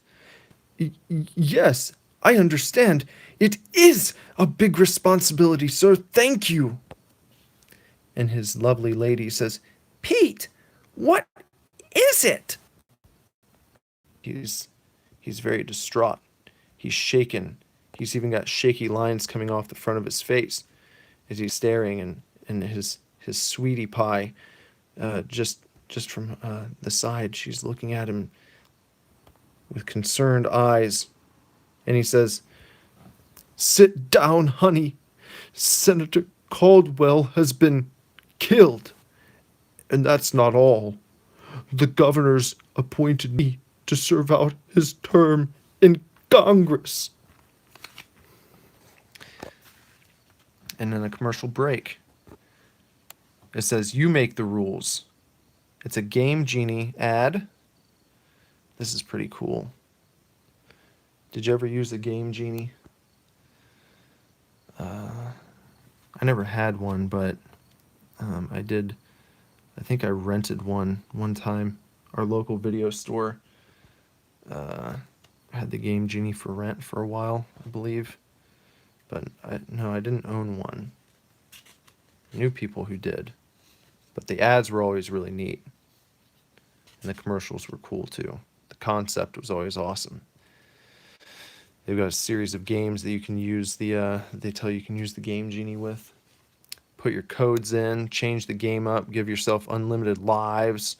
Yes, I understand. It is a big responsibility, sir. Thank you." And his lovely lady says, "Pete, what is it?" He's he's very distraught. He's shaken. He's even got shaky lines coming off the front of his face as he's staring, and his sweetie pie, just from the side, she's looking at him with concerned eyes, and he says, "Sit down, honey. Senator Caldwell has been killed, and that's not all. The governor's appointed me to serve out his term in Congress." And then a commercial break. It says, "You make the rules." It's a Game Genie ad. This is pretty cool. Did you ever use a Game Genie? I never had one, but I did. I think I rented one time. Our local video store had the Game Genie for rent for a while, I believe. But no, I didn't own one. I knew people who did. But the ads were always really neat. And the commercials were cool too. The concept was always awesome. They've got a series of games that you can use they tell you can use the Game Genie with. Put your codes in, change the game up, give yourself unlimited lives,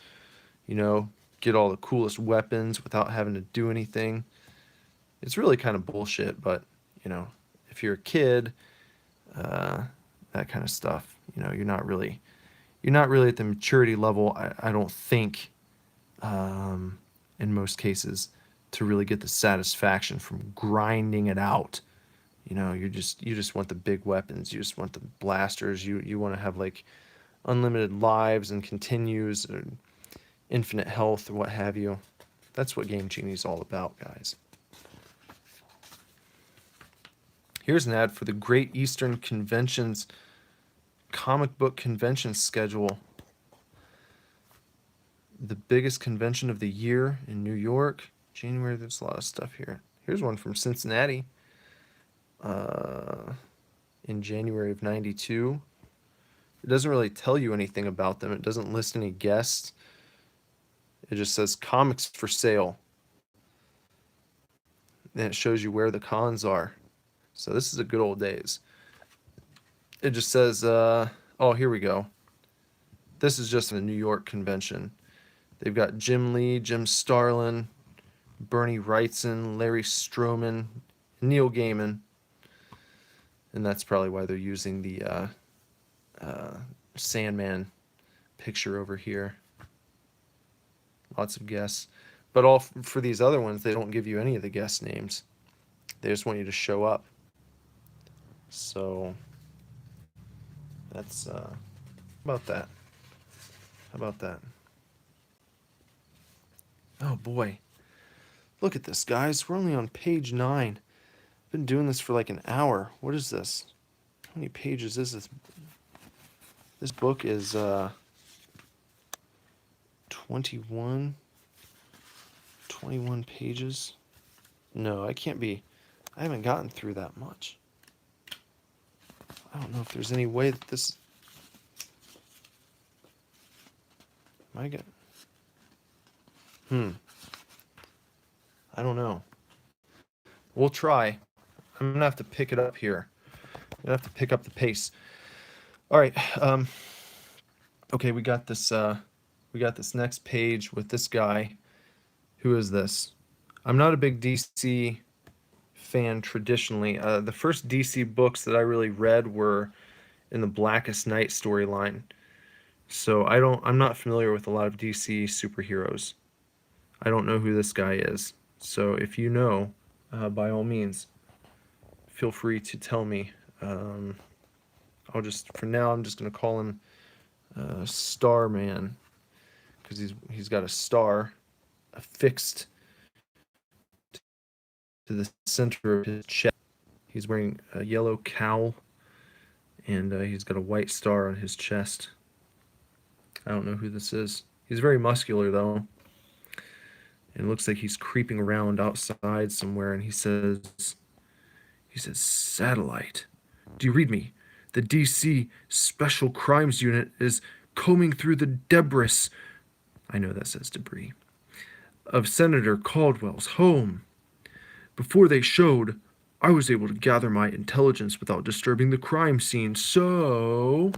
get all the coolest weapons without having to do anything. It's really kind of bullshit, but, if you're a kid, that kind of stuff, you're not really at the maturity level, I don't think, in most cases, to really get the satisfaction from grinding it out. You just want the big weapons. You just want the blasters. You want to have like unlimited lives and continues or infinite health or what have you. That's what Game Genie's all about, guys. Here's an ad for the Great Eastern Convention's comic book convention schedule. The biggest convention of the year in New York. January, there's a lot of stuff here. Here's one from Cincinnati. In January of '92. It doesn't really tell you anything about them. It doesn't list any guests. It just says comics for sale. And it shows you where the cons are. So this is the good old days. It just says, oh, here we go. This is just a New York convention. They've got Jim Lee, Jim Starlin, Bernie Wrightson, Larry Stroman, Neil Gaiman. And that's probably why they're using the Sandman picture over here. Lots of guests. But all for these other ones, they don't give you any of the guest names. They just want you to show up. So that's about that. How about that? Oh boy. Look at this, guys. We're only on page 9. I've been doing this for like an hour. What is this? How many pages is this? This book is 21 pages. No, I can't be. I haven't gotten through that much. I don't know if there's any way that this... Am I good? I don't know. We'll try. I'm going to have to pick it up here. I'm going to have to pick up the pace. All right. Okay, we got this next page with this guy. Who is this? I'm not a big DC fan traditionally. The first DC books that I really read were in the Blackest Night storyline. So I'm not familiar with a lot of DC superheroes. I don't know who this guy is. So if you know, by all means, feel free to tell me. for now, I'm just gonna call him Starman, because he's got a star affixed to the center of his chest. He's wearing a yellow cowl, and he's got a white star on his chest. I don't know who this is. He's very muscular though, and it looks like he's creeping around outside somewhere. And he says, "Satellite, do you read me? The DC Special Crimes Unit is combing through the debris." I know that says debris. "Of Senator Caldwell's home. Before they showed, I was able to gather my intelligence without disturbing the crime scene, so..."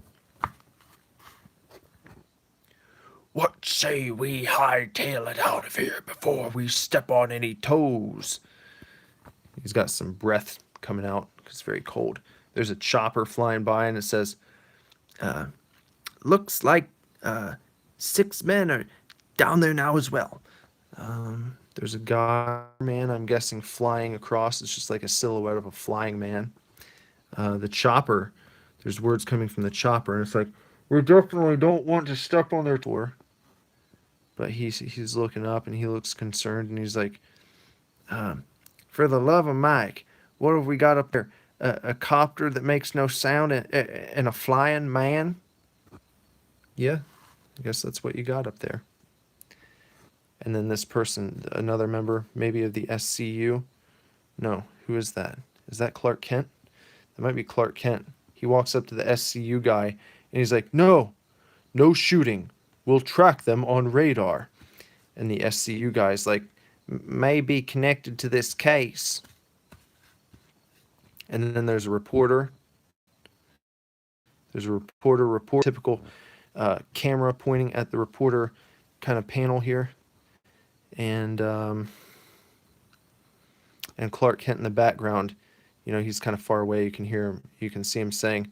"What say we hightail it out of here before we step on any toes?" He's got some breath coming out because it's very cold. There's a chopper flying by, and it says, "Looks like 6 men are down there now as well." There's a guy, man, I'm guessing, flying across. It's just like a silhouette of a flying man. The chopper, there's words coming from the chopper, and it's like, "We definitely don't want to step on their door." But he's looking up, and he looks concerned, and he's like, "For the love of Mike, what have we got up there? A copter that makes no sound and a flying man?" Yeah, I guess that's what you got up there. And then this person, another member, maybe of the SCU. No, who is that? Is that Clark Kent? That might be Clark Kent. He walks up to the SCU guy, and he's like, "No, no shooting. We'll track them on radar." And the SCU guy's like, "May be connected to this case." And then there's a reporter. Typical camera pointing at the reporter kind of panel here. And Clark Kent in the background, he's kind of far away. You can hear him. You can see him saying,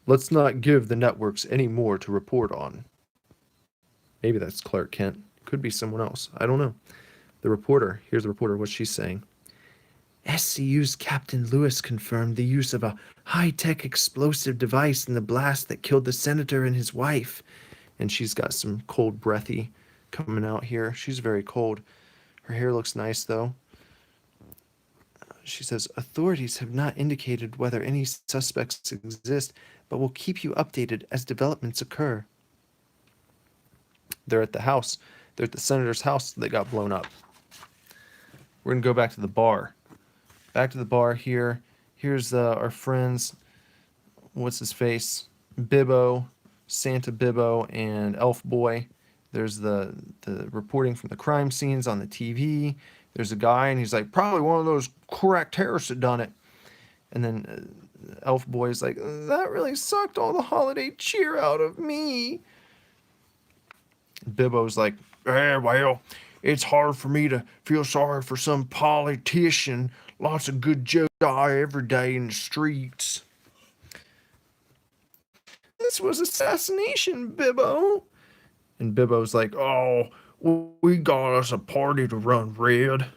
"Let's not give the networks any more to report on." Maybe that's Clark Kent. Could be someone else. I don't know. Here's the reporter. What's she saying? "SCU's Captain Lewis confirmed the use of a high-tech explosive device in the blast that killed the senator and his wife." And she's got some cold breathy coming out here. She's very cold. Her hair looks nice, though. She says, "Authorities have not indicated whether any suspects exist, but will keep you updated as developments occur." They're at the house. They're at the senator's house that got blown up. We're going to go back to the bar. Back to the bar here. Here's our friends. What's his face? Bibbo, Santa Bibbo, and Elf Boy. There's the reporting from the crime scenes on the TV. There's a guy, and he's like, "Probably one of those crack terrorists that done it." And then Elf Boy's like, "That really sucked all the holiday cheer out of me." Bibbo's like, well, it's hard for me to feel sorry for some politician. Lots of good jokes die every day in the streets." "This was assassination, Bibbo." And Bibbo's like, "Oh, we got us a party to run, Red.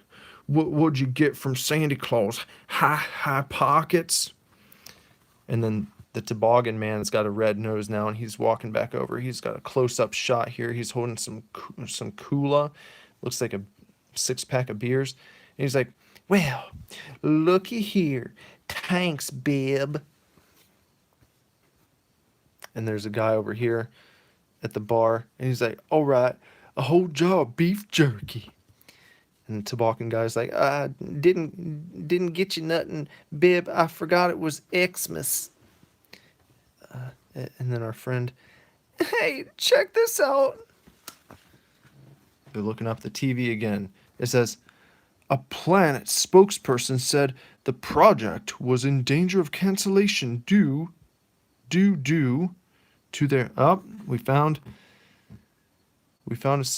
What'd you get from Santa Claus? High pockets?" And then the toboggan man's got a red nose now, and he's walking back over. He's got a close-up shot here. He's holding some Kula. Looks like a 6-pack of beers. And he's like, "Well, looky here. Thanks, Bib." And there's a guy over here at the bar, and he's like, "All right, a whole jar of beef jerky." And the toboggan guy's like, didn't get you nothing, Bib. I forgot it was Xmas." And then our friend, "Hey, check this out." They're looking up the TV again. It says, "A Planet spokesperson said the project was in danger of cancellation due to their..." Oh, we found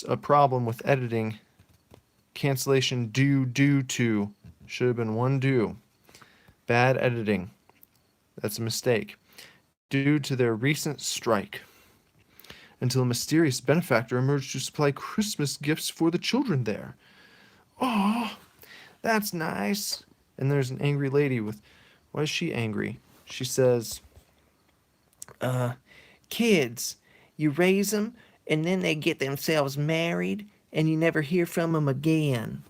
a problem with editing. Cancellation due to. Should have been one due. Bad editing. That's a mistake. Due to their recent strike. Until a mysterious benefactor emerged to supply Christmas gifts for the children there. Oh, that's nice. And there's an angry lady with... Why is she angry? She says, Kids, you raise them, and then they get themselves married, and you never hear from them again.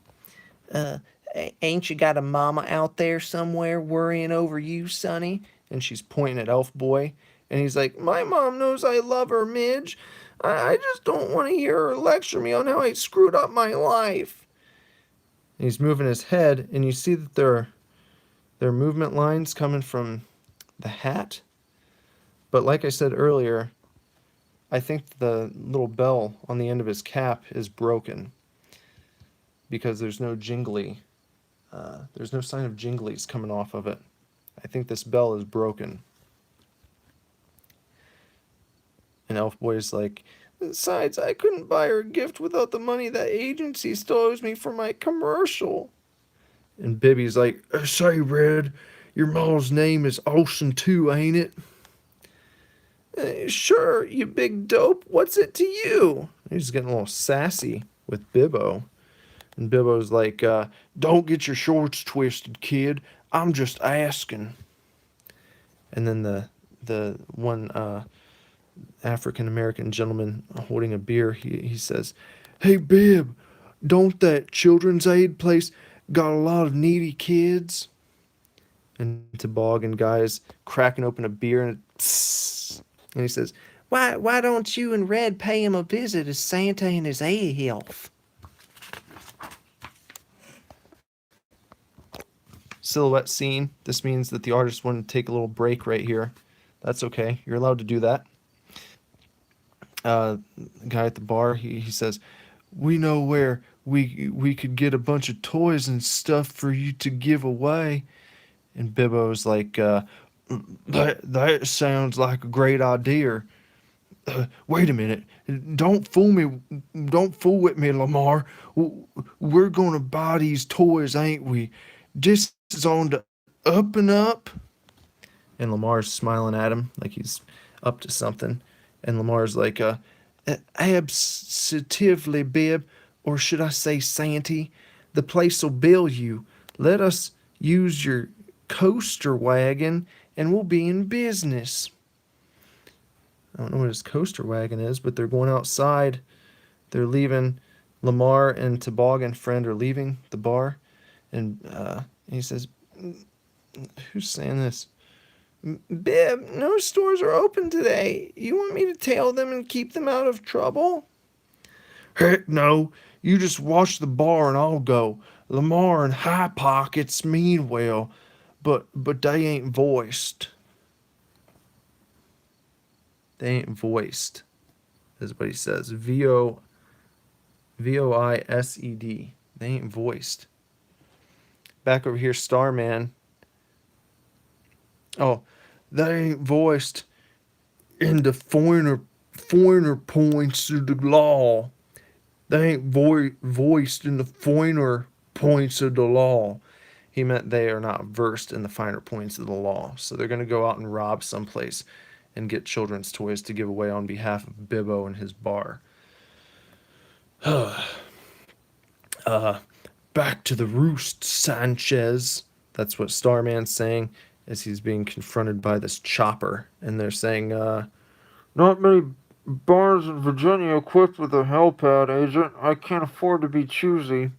Ain't you got a mama out there somewhere worrying over you, Sonny? And she's pointing at Elf Boy. And he's like, my mom knows I love her, Midge. I just don't want to hear her lecture me on how I screwed up my life. And he's moving his head, and you see that there are movement lines coming from the hat. But like I said earlier, I think the little bell on the end of his cap is broken because there's no sign of jinglies coming off of it. I think this bell is broken. And Elf Boy's like, besides, I couldn't buy her a gift without the money that agency still owes me for my commercial. And Bibby's like, say, Red, your ma's name is Olsen too, ain't it? Sure, you big dope. What's it to you? He's getting a little sassy with Bibbo. And Bibbo's like, don't get your shorts twisted, kid. I'm just asking. And then the one African American gentleman holding a beer, he says, hey, Bib, don't that children's aid place got a lot of needy kids? And Toboggan guy's cracking open a beer and he says, why don't you and Red pay him a visit as Santa and his aid elf? Silhouette scene. This means that the artist wanted to take a little break right here. That's okay. You're allowed to do that. The guy at the bar, he says, we know where we could get a bunch of toys and stuff for you to give away. And Bibbo's like, that sounds like a great idea. Wait a minute. Don't fool me. Don't fool with me, Lamar. We're going to buy these toys, ain't we? This is on the up and up. And Lamar's smiling at him like he's up to something. And Lamar's like, absolutely, Bib, or should I say Santy? The place'll bill you. Let us use your coaster wagon and we'll be in business. I don't know what his coaster wagon is, but they're going outside. They're leaving. Lamar and Toboggan Friend are leaving the bar. And he says, who's saying this? Bib, no stores are open today. You want me to tail them and keep them out of trouble? Heck no. You just watch the bar and I'll go. Lamar and High Pockets mean well, but they ain't voiced. They ain't voiced, is what he says. Voised. They ain't voiced. Back over here, Starman. Oh, they ain't voiced in the foreigner points of the law. They ain't voiced in the finer points of the law. He meant they are not versed in the finer points of the law. So they're going to go out and rob someplace and get children's toys to give away on behalf of Bibbo and his bar. Back to the roost, Sanchez. That's what Starman's saying as he's being confronted by this chopper. And they're saying, not many bars in Virginia equipped with a helipad, Agent. I can't afford to be choosy.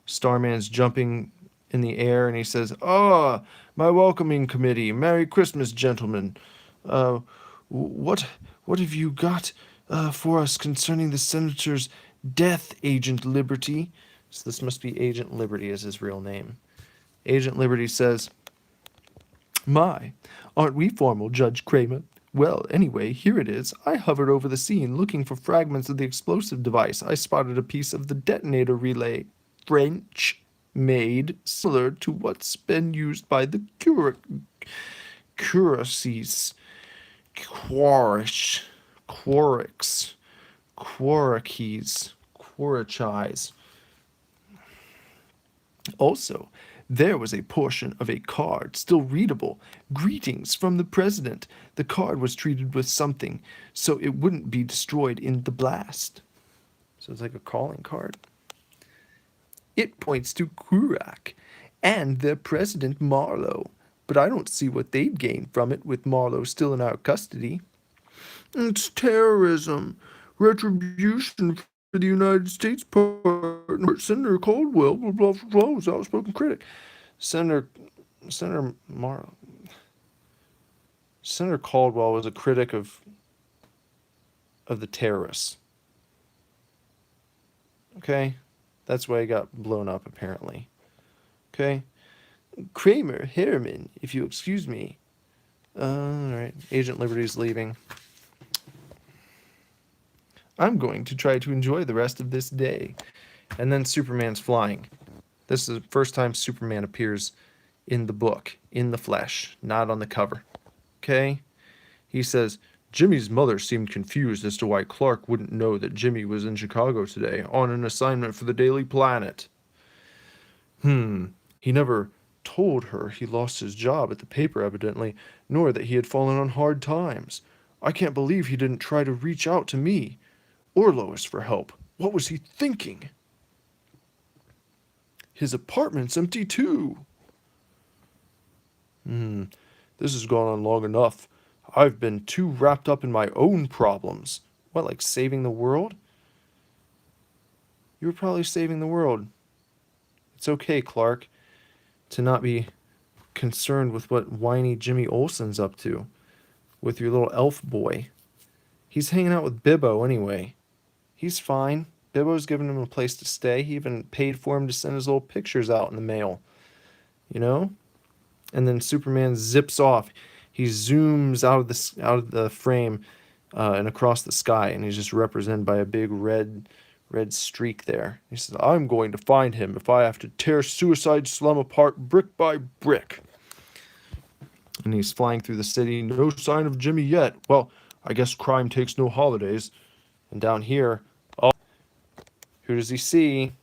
Starman's jumping in the air and he says, ah, my welcoming committee. Merry Christmas, gentlemen. Uh, what have you got for us concerning the senator's death, Agent Liberty? So this must be Agent Liberty as his real name. Agent Liberty says, my, aren't we formal, Judge Kramer? Well, anyway, here it is. I hovered over the scene looking for fragments of the explosive device. I spotted a piece of the detonator relay, French made, similar to what's been used by the Curacies, Quarix, Quarachis. Also, there was a portion of a card still readable. Greetings from the president. The card was treated with something so it wouldn't be destroyed in the blast. So it's like a calling card. It points to Kurak and their president Marlowe. but I don't see what they'd gain from it with Marlowe still in our custody. It's terrorism, retribution for the United States partner, Senator Caldwell, blah, blah, blah, was outspoken critic. Senator, Senator Marlowe. Senator Caldwell was a critic of the terrorists. Okay? That's why he got blown up, apparently. Okay? Kramer, Harriman, if you excuse me. Alright. Agent Liberty's leaving. I'm going to try to enjoy the rest of this day. And then Superman's flying. This is the first time Superman appears in the book, in the flesh, not on the cover. Okay? He says, Jimmy's mother seemed confused as to why Clark wouldn't know that Jimmy was in Chicago today on an assignment for the Daily Planet. He never told her he lost his job at the paper, evidently, nor that he had fallen on hard times. I can't believe he didn't try to reach out to me or Lois for help. What was he thinking? His apartment's empty too. This has gone on long enough. I've been too wrapped up in my own problems. What, like saving the world? You were probably saving the world. It's okay, Clark, to not be concerned with what whiny Jimmy Olsen's up to with your little elf boy. He's hanging out with Bibbo anyway. He's fine. Bibbo's giving him a place to stay. He even paid for him to send his little pictures out in the mail. You know? And then Superman zips off. He zooms out of the frame and across the sky, and he's just represented by a big red streak there. He says, I'm going to find him if I have to tear Suicide Slum apart brick by brick. And he's flying through the city. No sign of Jimmy yet. Well, I guess crime takes no holidays. And down here, who does he see?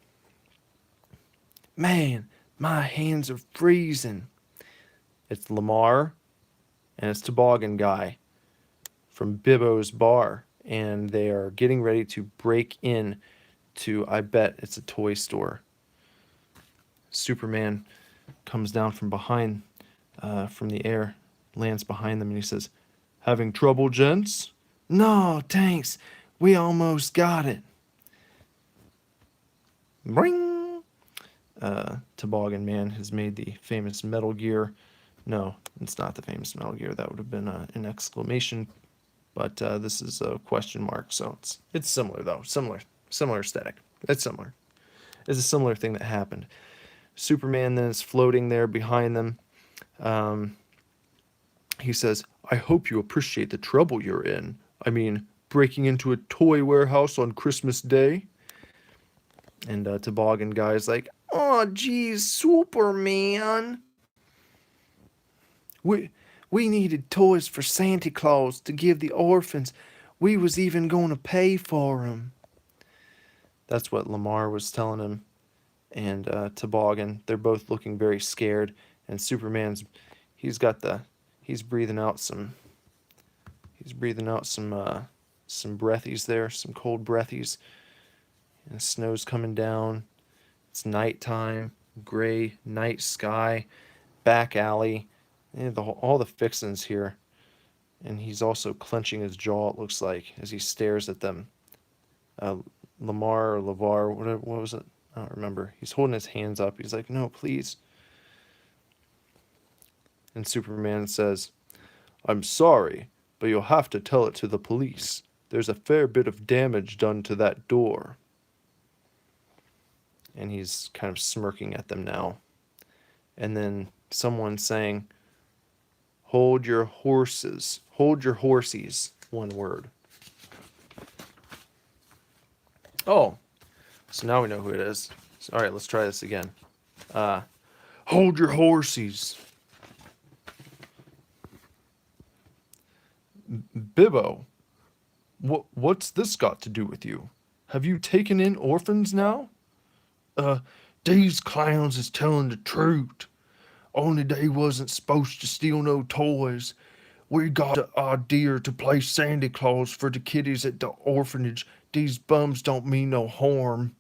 Man, my hands are freezing. It's Lamar and it's Toboggan Guy from Bibbo's bar. And they are getting ready to break in to, I bet it's a toy store. Superman comes down from behind, from the air, lands behind them, and he says, having trouble, gents? No, thanks. We almost got it. Ring! Toboggan Man has made the famous Metal Gear. No, it's not the famous Metal Gear. That would have been an exclamation. But this is a question mark, so it's similar, though. Similar aesthetic. It's similar. It's a similar thing that happened. Superman then is floating there behind them. He says, I hope you appreciate the trouble you're in. I mean, breaking into a toy warehouse on Christmas Day. And Toboggan Guy's like, oh, geez, Superman. We needed toys for Santa Claus to give the orphans. We was even going to pay for them. That's what Lamar was telling him. And Toboggan, they're both looking very scared. And Superman's, he's breathing out some breathies there, some cold breathies. And the snow's coming down. It's nighttime, gray night sky, back alley. All the fixins here. And he's also clenching his jaw, it looks like, as he stares at them. Lamar or Lavar, whatever, what was it? I don't remember. He's holding his hands up. He's like, no, please. And Superman says, I'm sorry, but you'll have to tell it to the police. There's a fair bit of damage done to that door. And he's kind of smirking at them now. And then someone saying, hold your horses. Hold your horsies. One word. Oh, so now we know who it is. So, all right, let's try this again. Hold your horsies. Bibbo, what's this got to do with you? Have you taken in orphans now? These clowns is telling the truth. Only they wasn't supposed to steal no toys. We got the idea to play Santa Claus for the kiddies at the orphanage. These bums don't mean no harm.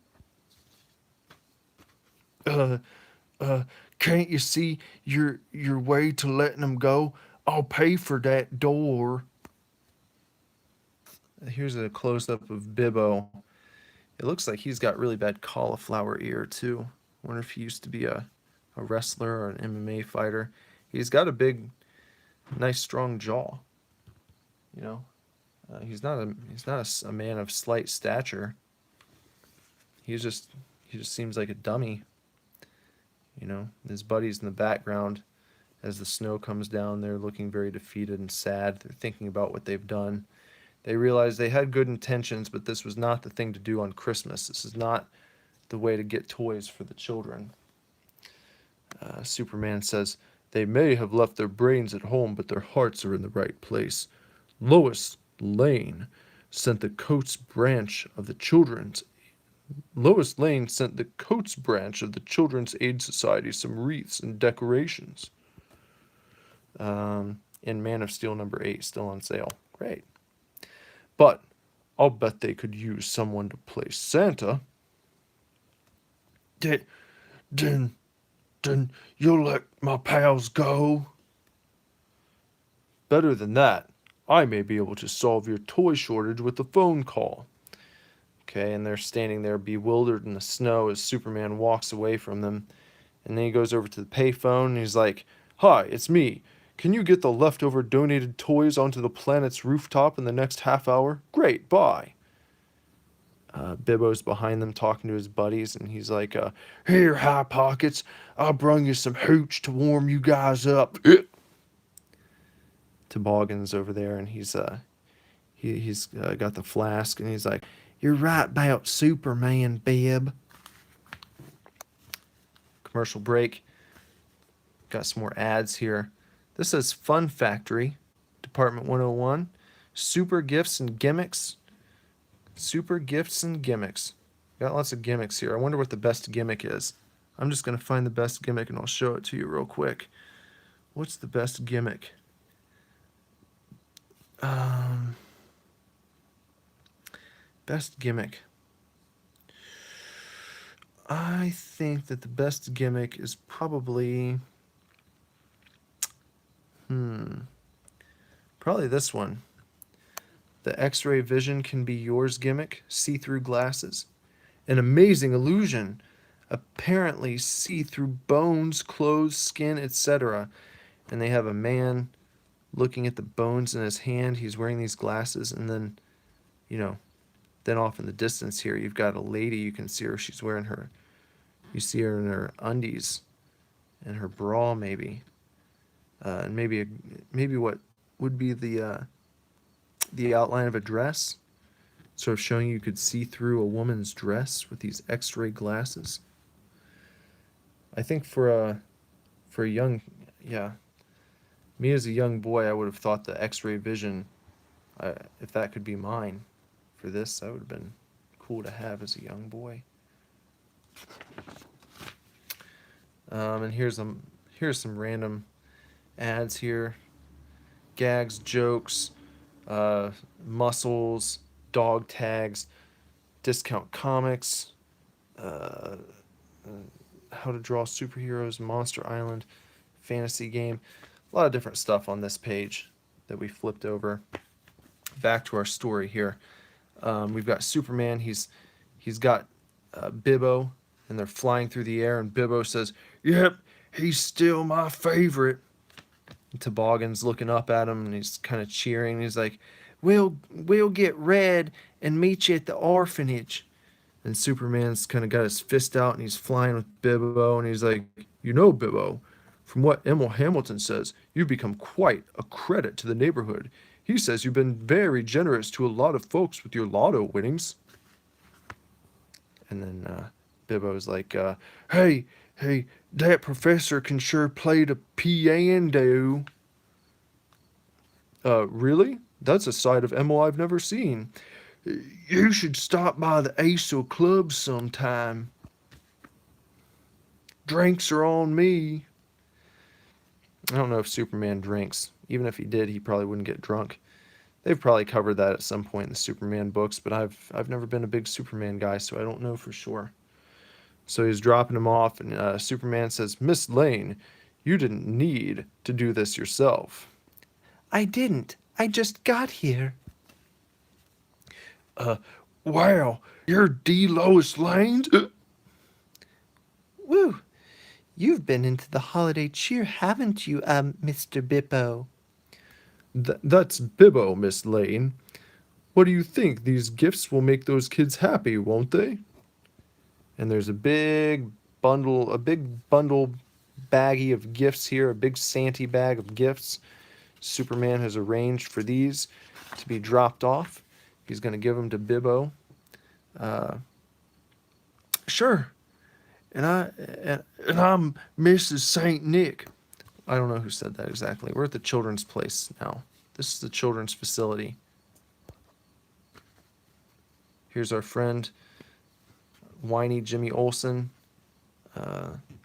Uh, can't you see your way to letting them go? I'll pay for that door. Here's a close up of Bibbo. It looks like he's got really bad cauliflower ear too. Wonder if he used to be a wrestler or an MMA fighter. He's got a big, nice, strong jaw. You know, he's not a man of slight stature. He just seems like a dummy. You know, his buddies in the background, as the snow comes down, they're looking very defeated and sad. They're thinking about what they've done. They realize they had good intentions, but this was not the thing to do on Christmas. This is not the way to get toys for the children. Superman says, they may have left their brains at home, but their hearts are in the right place. Lois Lane sent the Coates branch of the Children's Lois Lane sent the Coates branch of the Children's Aid Society some wreaths and decorations. In Man of Steel #8, still on sale. Great. But I'll bet they could use someone to play Santa. Then, then, then you'll let my pals go? Better than that, I may be able to solve your toy shortage with a phone call. Okay, and they're standing there bewildered in the snow as Superman walks away from them. And then he goes over to the payphone and he's like, hi, it's me. Can you get the leftover donated toys onto the planet's rooftop in the next half hour? Great, bye. Bibbo's behind them talking to his buddies, and he's like, here, High Pockets, I'll bring you some hooch to warm you guys up. Toboggan's over there, and he's got the flask, and he's like, you're right about Superman, Bib. Commercial break. Got some more ads here. This says Fun Factory, Department 101, Super Gifts and Gimmicks. Super Gifts and Gimmicks. Got lots of gimmicks here. I wonder what the best gimmick is. I'm just going to find the best gimmick and I'll show it to you real quick. What's the best gimmick? Best gimmick. I think that the best gimmick is probably... Probably this one. The X-ray vision can be yours gimmick. See-through glasses. An amazing illusion. Apparently see through bones, clothes, skin, etc. And they have a man looking at the bones in his hand. He's wearing these glasses, and then, then off in the distance here, you've got a lady. You can see her. She's wearing her. You see her in her undies, and her bra maybe, and maybe what would be the outline of a dress, sort of showing you could see through a woman's dress with these X-ray glasses. I think for a young, me as a young boy, I would have thought the X-ray vision, if that could be mine for this, that would have been cool to have as a young boy. And here's some random ads here. Gags, jokes, muscles, dog tags, discount comics, how to draw superheroes, Monster Island, fantasy game. A lot of different stuff on this page that we flipped over. Back to our story here. We've got Superman. He's got Bibbo, and they're flying through the air, and Bibbo says, yep, he's still my favorite. And Toboggan's looking up at him, and he's kind of cheering. He's like, we'll get red and meet you at the orphanage. And Superman's kind of got his fist out, and he's flying with Bibbo, and he's like, Bibbo, from what Emil Hamilton says, you've become quite a credit to the neighborhood. He says you've been very generous to a lot of folks with your lotto winnings. And then Bibbo's like, hey, that professor can sure play the piano. Really? That's a side of Emil I've never seen. You should stop by the Aesop Club sometime. Drinks are on me. I don't know if Superman drinks. Even if he did, he probably wouldn't get drunk. They've probably covered that at some point in the Superman books, but I've never been a big Superman guy, so I don't know for sure. So he's dropping him off, and Superman says, Miss Lane, you didn't need to do this yourself. I didn't. I just got here. Wow, you're D. Lois Lane? Woo! You've been into the holiday cheer, haven't you, Mr. Bippo? That's Bibbo, Miss Lane. What do you think? These gifts will make those kids happy, won't they? And there's a big bundle baggie of gifts here, a big Santa bag of gifts. Superman has arranged for these to be dropped off. He's going to give them to Bibbo. Sure. And I'm Mrs. Saint Nick. I don't know who said that exactly. We're at the children's place now. This is the children's facility. Here's our friend, whiny Jimmy Olsen,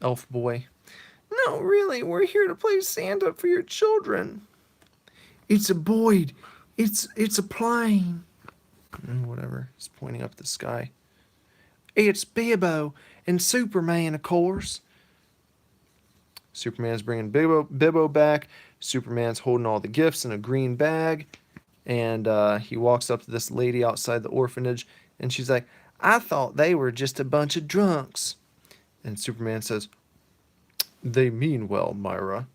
elf boy. No, really, we're here to play Santa for your children. It's a Boyd. It's a plane. Whatever. He's pointing up at the sky. It's Bibbo and Superman, of course. Superman's bringing Bibbo back. Superman's holding all the gifts in a green bag. And he walks up to this lady outside the orphanage. And she's like, I thought they were just a bunch of drunks. And Superman says, they mean well, Myra.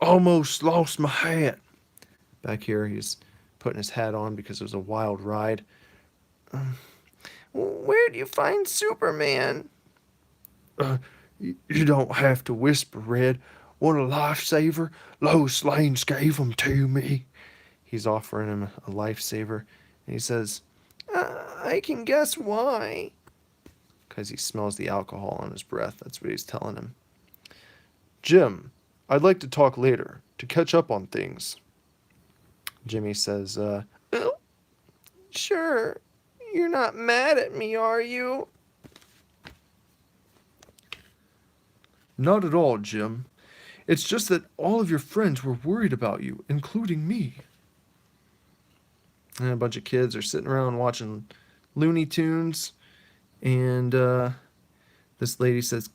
Almost lost my hat. Back here, he's putting his hat on because it was a wild ride. Where do you find Superman? You don't have to whisper, Red. Want a lifesaver? Lois Lane's gave them to me. He's offering him a lifesaver. And he says, I can guess why. Because he smells the alcohol on his breath. That's what he's telling him. Jim, I'd like to talk later, to catch up on things. Jimmy says, well, sure. You're not mad at me, are you? Not at all, Jim. It's just that all of your friends were worried about you, including me. And a bunch of kids are sitting around watching Looney Tunes. And this lady says,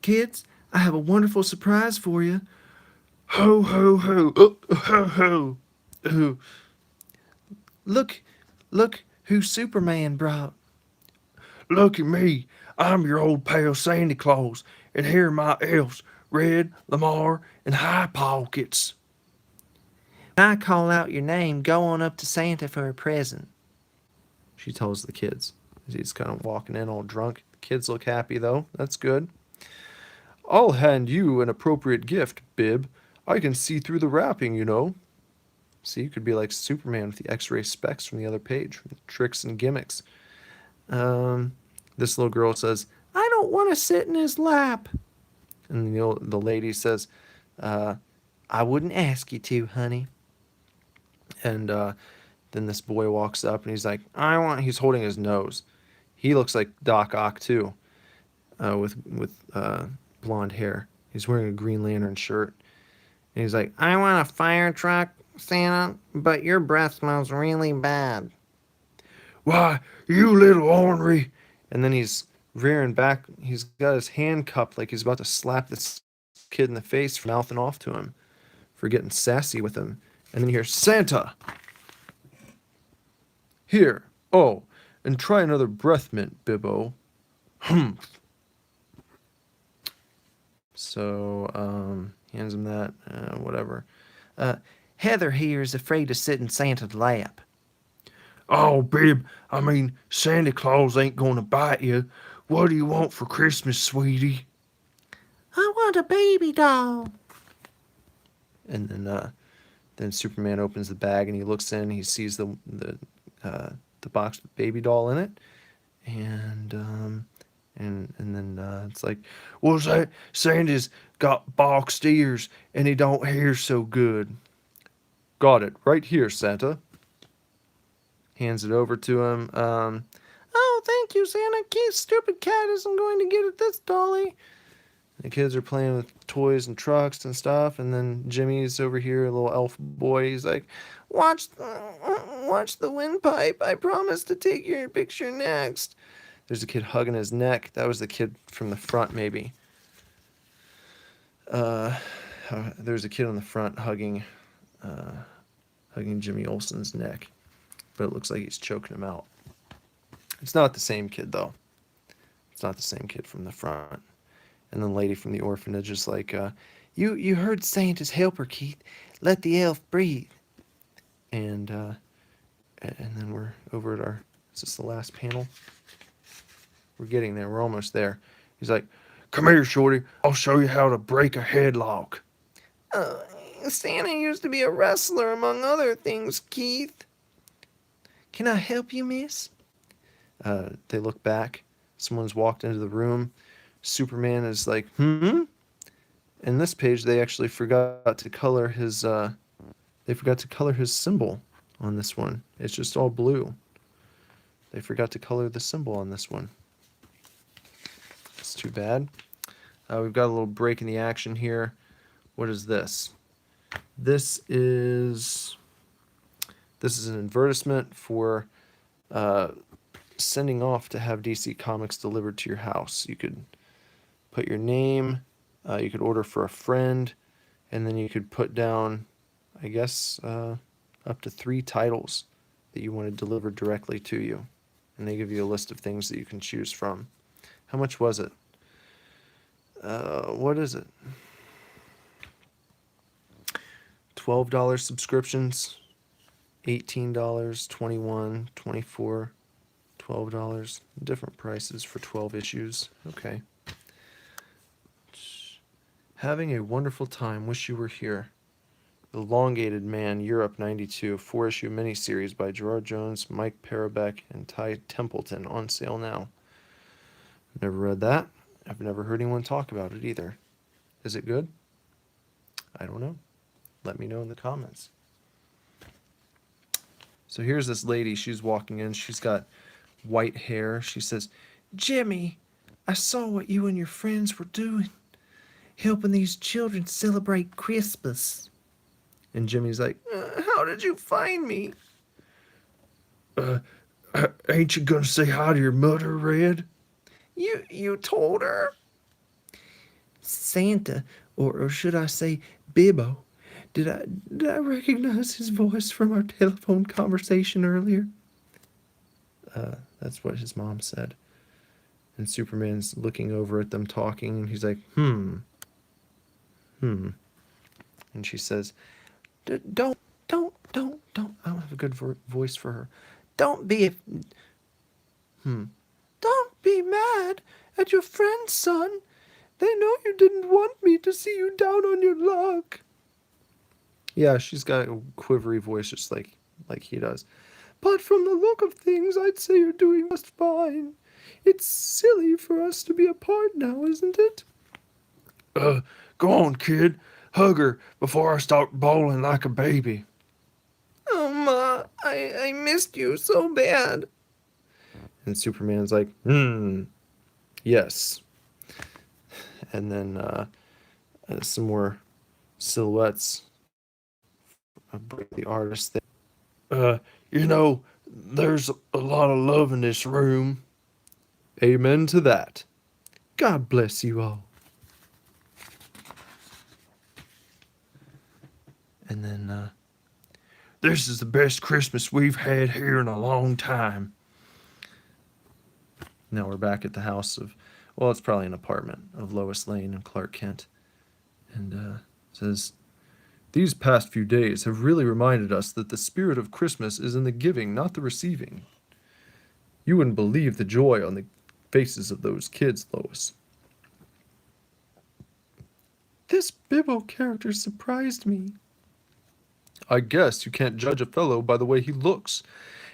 kids, I have a wonderful surprise for you. Ho, ho, ho. Oh, ho, ho. Oh. Look who Superman brought. Look at me. I'm your old pal Santa Claus. And here are my elves, Red, Lamar, and High Pockets. When I call out your name, go on up to Santa for a present. She tells the kids. He's kind of walking in all drunk. The kids look happy, though. That's good. I'll hand you an appropriate gift, Bib. I can see through the wrapping, you know. See, you could be like Superman with the X-ray specs from the other page, from the tricks and gimmicks. This little girl says, I don't want to sit in his lap. And the lady says, I wouldn't ask you to, honey. And then this boy walks up and he's like, he's holding his nose. He looks like Doc Ock too, with blonde hair. He's wearing a Green Lantern shirt. And he's like, I want a fire truck, Santa, but your breath smells really bad. Why, you little ornery. And then he's rearing back. He's got his hand cupped like he's about to slap this kid in the face for mouthing off to him, for getting sassy with him. And then you hear, Santa! Here. Oh, and try another breath mint, Bibbo. Humph. So, hands him that, whatever. Heather here is afraid to sit in Santa's lap. Oh, Bib, I mean, Santa Claus ain't gonna bite you. What do you want for Christmas, sweetie? I want a baby doll. And then Superman opens the bag and he looks in. He sees the box with baby doll in it, and then it's like, well, Santa's got boxed ears and he don't hear so good. Got it right here, Santa. Hands it over to him. Oh, thank you, Santa. Stupid cat isn't going to get at this dolly. The kids are playing with toys and trucks and stuff, and then Jimmy's over here, a little elf boy. He's like, watch the windpipe. I promise to take your picture next. There's a kid hugging his neck. That was the kid from the front, maybe. There's a kid on the front hugging Jimmy Olsen's neck, but it looks like he's choking him out. It's not the same kid, though. It's not the same kid from the front. And the lady from the orphanage is like, you heard Santa's helper, Keith. Let the elf breathe. And then we're over at our, is this the last panel? We're getting there. We're almost there. He's like, come here, Shorty. I'll show you how to break a headlock. Santa used to be a wrestler, among other things, Keith. Can I help you, miss? They look back. Someone's walked into the room. Superman is like, In this page, they actually forgot to color his, symbol on this one. It's just all blue. They forgot to color the symbol on this one. It's too bad. We've got a little break in the action here. What is this? This is an advertisement for sending off to have DC Comics delivered to your house. You could put your name, you could order for a friend, and then you could put down, I guess, up to 3 titles that you wanted delivered directly to you. And they give you a list of things that you can choose from. How much was it? What is it? $12 subscriptions, $18, $21, $24, $12. Different prices for 12 issues. Okay. Having a wonderful time. Wish you were here. The Elongated Man, Europe 92, 4-issue miniseries by Gerard Jones, Mike Parabeck, and Ty Templeton, on sale now. Never read that. I've never heard anyone talk about it either. Is it good? I don't know. Let me know in the comments. So here's this lady. She's walking in. She's got white hair. She says, Jimmy, I saw what you and your friends were doing, helping these children celebrate Christmas. And Jimmy's like, how did you find me? Ain't you gonna say hi to your mother, Red? You told her? Santa, or should I say Bibbo. Did I recognize his voice from our telephone conversation earlier? That's what his mom said. And Superman's looking over at them talking, and he's like, And she says, don't. I don't have a good voice for her. Don't be Don't be mad at your friends, son. They know you didn't want me to see you down on your luck. Yeah, she's got a quivery voice just like he does. But from the look of things, I'd say you're doing just fine. It's silly for us to be apart now, isn't it? Go on, kid. Hug her before I start bawling like a baby. Oh, Ma, I missed you so bad. And Superman's like, yes. And then some more silhouettes of the artist there. There's a lot of love in this room. Amen to that. God bless you all. And then, this is the best Christmas we've had here in a long time. Now we're back at the house of, well, it's probably an apartment of Lois Lane and Clark Kent. And says, these past few days have really reminded us that the spirit of Christmas is in the giving, not the receiving. You wouldn't believe the joy on the faces of those kids, Lois. This Bibbo character surprised me. I guess you can't judge a fellow by the way he looks.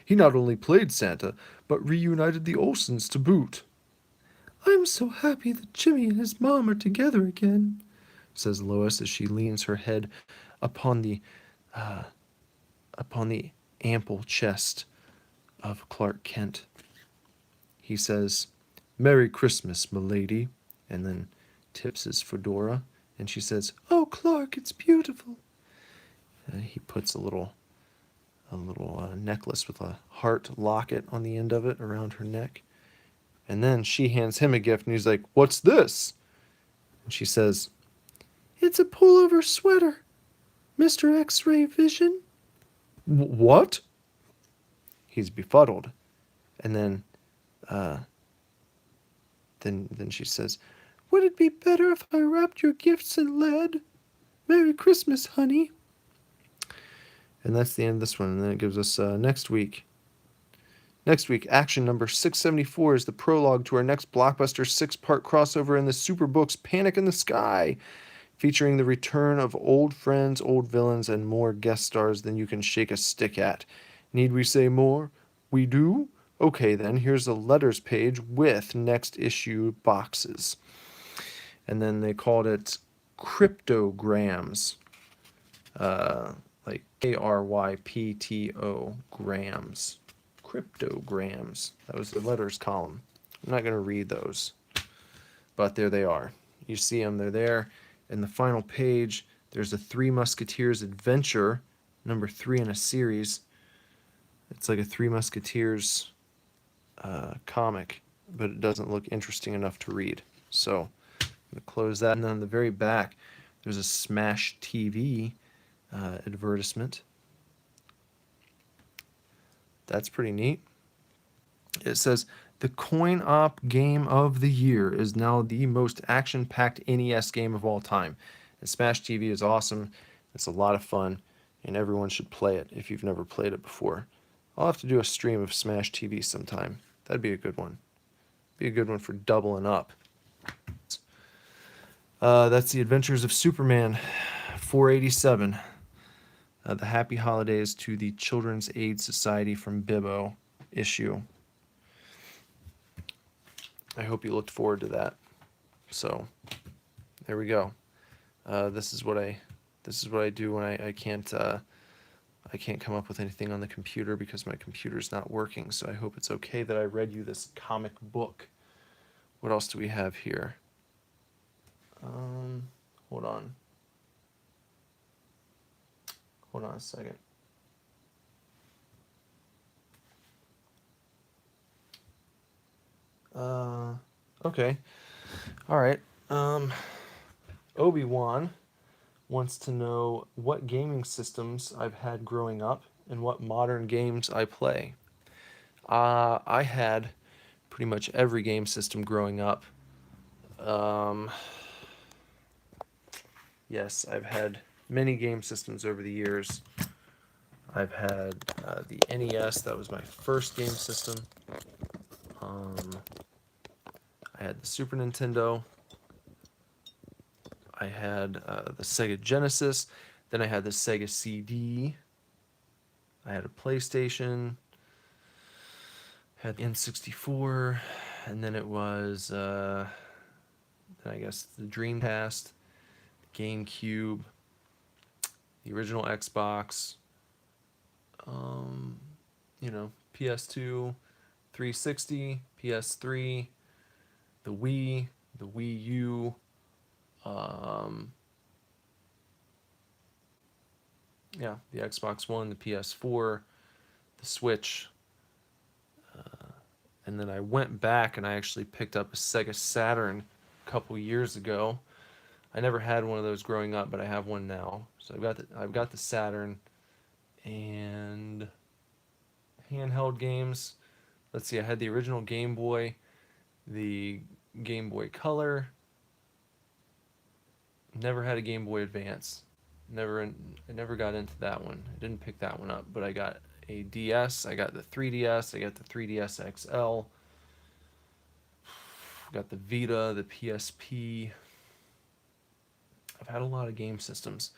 He not only played Santa, but reunited the Olsens to boot. I'm so happy that Jimmy and his mom are together again, says Lois as she leans her head upon the ample chest of Clark Kent. He says, Merry Christmas, m'lady, and then tips his fedora, and she says, Oh, Clark, it's beautiful. He puts a little necklace with a heart locket on the end of it around her neck. And then she hands him a gift, and he's like, "What's this?" And she says, "It's a pullover sweater, Mr. X-ray Vision." What? He's befuddled. And uh, then she says, "Would it be better if I wrapped your gifts in lead? Merry Christmas, honey." And that's the end of this one. And then it gives us next week. Next week, action number 674 is the prologue to our next blockbuster 6-part crossover in the Superbooks Panic in the Sky, featuring the return of old friends, old villains, and more guest stars than you can shake a stick at. Need we say more? We do? Okay, then, here's the letters page with next issue boxes. And then they called it cryptograms, like KRYPTO grams. Cryptograms. That was the letters column. I'm not going to read those, but there they are. You see them, they're there. In the final page, there's a Three Musketeers adventure, number 3 in a series. It's like a Three Musketeers comic, but it doesn't look interesting enough to read. So I'm going to close that. And then on the very back, there's a Smash TV advertisement. That's pretty neat. It says, the coin op game of the year is now the most action-packed NES game of all time. And Smash TV is awesome. It's a lot of fun, and everyone should play it if you've never played it before. I'll have to do a stream of Smash TV sometime. That'd be a good one. Be a good one for doubling up. That's the Adventures of Superman 487. The Happy Holidays to the Children's Aid Society from Bibbo issue. I hope you looked forward to that. So, there we go. This is what I do when I can't come up with anything on the computer because my computer's not working. So I hope it's okay that I read you this comic book. What else do we have here? Hold on. Hold on a second. Okay. All right. Obi-Wan wants to know what gaming systems I've had growing up and what modern games I play. I had pretty much every game system growing up. Yes, I've had many game systems over the years. I've had the NES, that was my first game system. I had the Super Nintendo. I had the Sega Genesis. Then I had the Sega CD. I had a PlayStation. Had the N64. And then it was, then I guess, the Dreamcast, GameCube, the original Xbox, PS2, 360, PS3, the Wii, the Wii U, the Xbox One, the PS4, the Switch, and then I went back and I actually picked up a Sega Saturn a couple years ago. I never had one of those growing up, but I have one now. So I've got the Saturn and handheld games. Let's see, I had the original Game Boy, the Game Boy Color. Never had a Game Boy Advance. I never got into that one. I didn't pick that one up, but I got a DS. I got the 3DS. I got the 3DS XL. Got the Vita, the PSP. I've had a lot of game systems.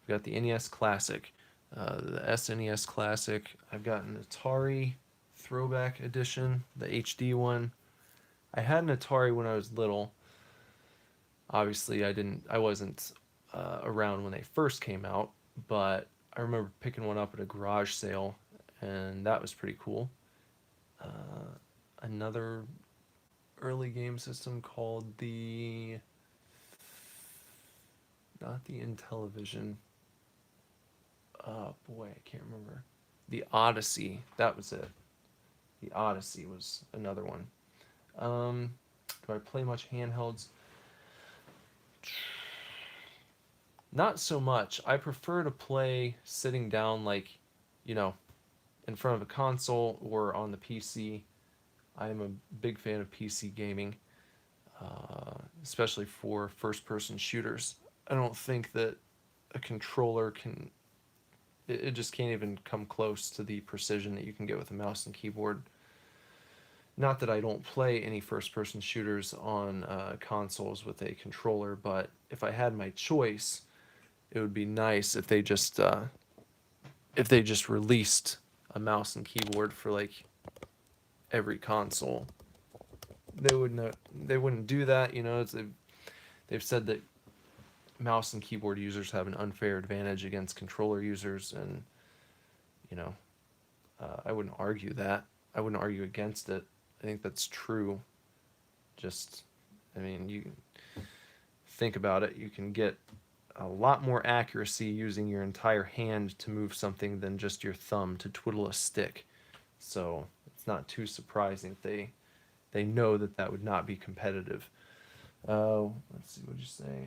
I've got the NES Classic, the SNES Classic. I've got an Atari Throwback Edition, the HD one. I had an Atari when I was little. Obviously, I wasn't around when they first came out, but I remember picking one up at a garage sale, and that was pretty cool. Another early game system called not the Intellivision. Oh boy, I can't remember. The Odyssey, that was it. The Odyssey was another one. Do I play much handhelds? Not so much. I prefer to play sitting down, like, you know, in front of a console or on the PC. I am a big fan of PC gaming, especially for first person shooters. I don't think that a controller can, it just can't even come close to the precision that you can get with a mouse and keyboard. Not that I don't play any first person shooters on consoles with a controller, but if I had my choice, it would be nice if they just released a mouse and keyboard for like every console. They wouldn't do that. They've said that mouse and keyboard users have an unfair advantage against controller users, and you know I wouldn't argue that. I wouldn't argue against it. I think that's true. Just, I mean, you think about it, you can get a lot more accuracy using your entire hand to move something than just your thumb to twiddle a stick. So it's not too surprising they know that that would not be competitive. Let's see, what'd you say?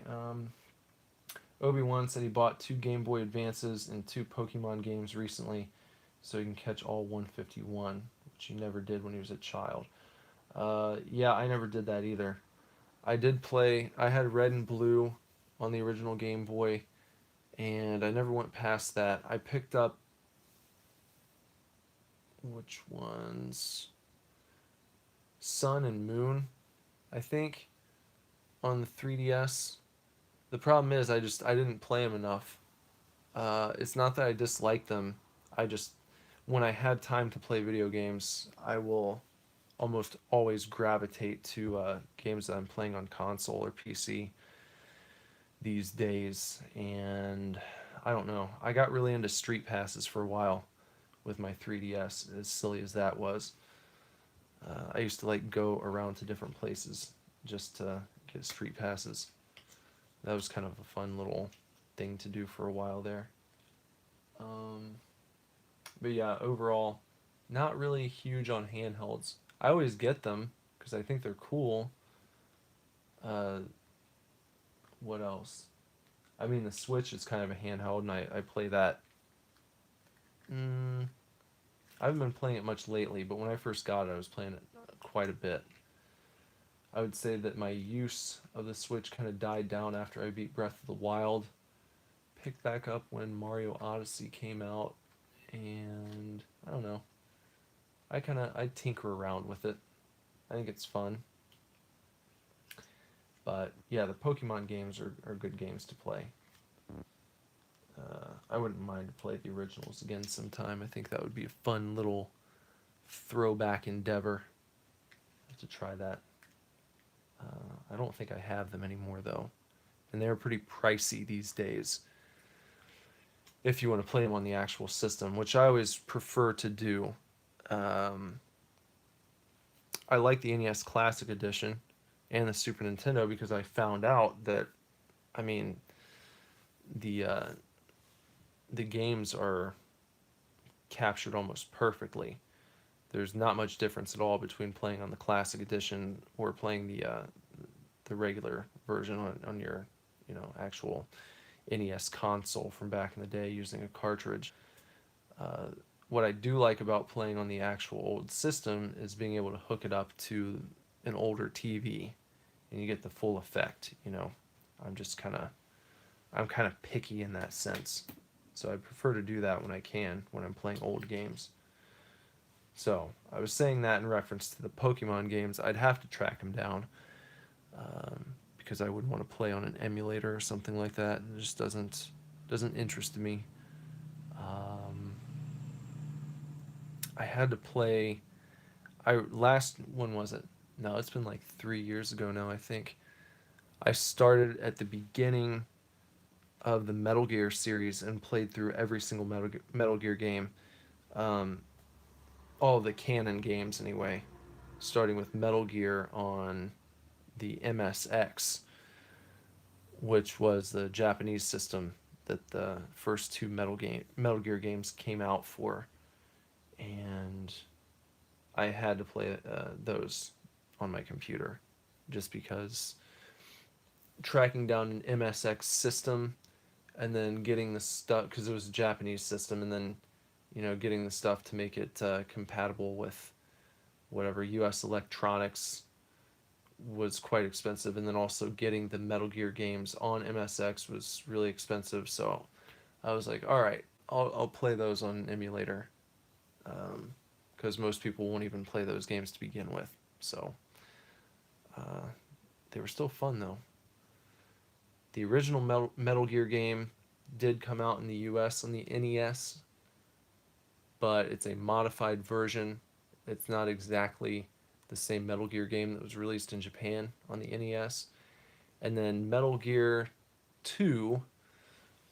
Obi-Wan said he bought 2 Game Boy Advances and 2 Pokemon games recently so he can catch all 151, which he never did when he was a child. Yeah, I never did that either. I had Red and Blue on the original Game Boy, and I never went past that. I picked up, which ones? Sun and Moon, I think, on the 3DS. The problem is I didn't play them enough. It's not that I dislike them. I just, when I had time to play video games, I will almost always gravitate to games that I'm playing on console or PC these days. And I don't know. I got really into Street Passes for a while with my 3DS, as silly as that was. I used to like go around to different places just to get Street Passes. That was kind of a fun little thing to do for a while there. Um, but yeah, overall, not really huge on handhelds. I always get them because I think they're cool. Uh, what else? I mean, the Switch is kind of a handheld, and I play that. Mm, I haven't been playing it much lately, but when I first got it, I was playing it quite a bit. I would say that my use of the Switch kind of died down after I beat Breath of the Wild. Picked back up when Mario Odyssey came out, and I don't know. I tinker around with it. I think it's fun. But yeah, the Pokemon games are good games to play. I wouldn't mind to play the originals again sometime. I think that would be a fun little throwback endeavor. I have to try that. I don't think I have them anymore though, and they're pretty pricey these days. If you want to play them on the actual system, which I always prefer to do. Um, I like the NES Classic Edition and the Super Nintendo because I found out that, I mean, the uh, the games are captured almost perfectly. There's not much difference at all between playing on the Classic Edition or playing the regular version on your actual NES console from back in the day using a cartridge. Uh, what I do like about playing on the actual old system is being able to hook it up to an older TV, and you get the full effect. I'm just I'm kind of picky in that sense, so I prefer to do that when I can when I'm playing old games. So I was saying that in reference to the Pokemon games, I'd have to track them down because I would want to play on an emulator or something like that. It just doesn't interest me. Um, I had to play. I last when was it? No, it's been like 3 years ago now. I think I started at the beginning of the Metal Gear series and played through every single Metal Gear game. Um, all the canon games anyway, starting with Metal Gear on the MSX, which was the Japanese system that the first two Metal Gear games came out for, and I had to play those on my computer, just because tracking down an MSX system and then getting the stuff, because it was a Japanese system, and then getting the stuff to make it compatible with whatever US electronics was quite expensive, and then also getting the Metal Gear games on MSX was really expensive. So I was like, all right, I'll play those on an emulator, because most people won't even play those games to begin with. So they were still fun though. The original Metal Gear game did come out in the US on the NES, but it's a modified version. It's not exactly the same Metal Gear game that was released in Japan on the NES. And then Metal Gear 2,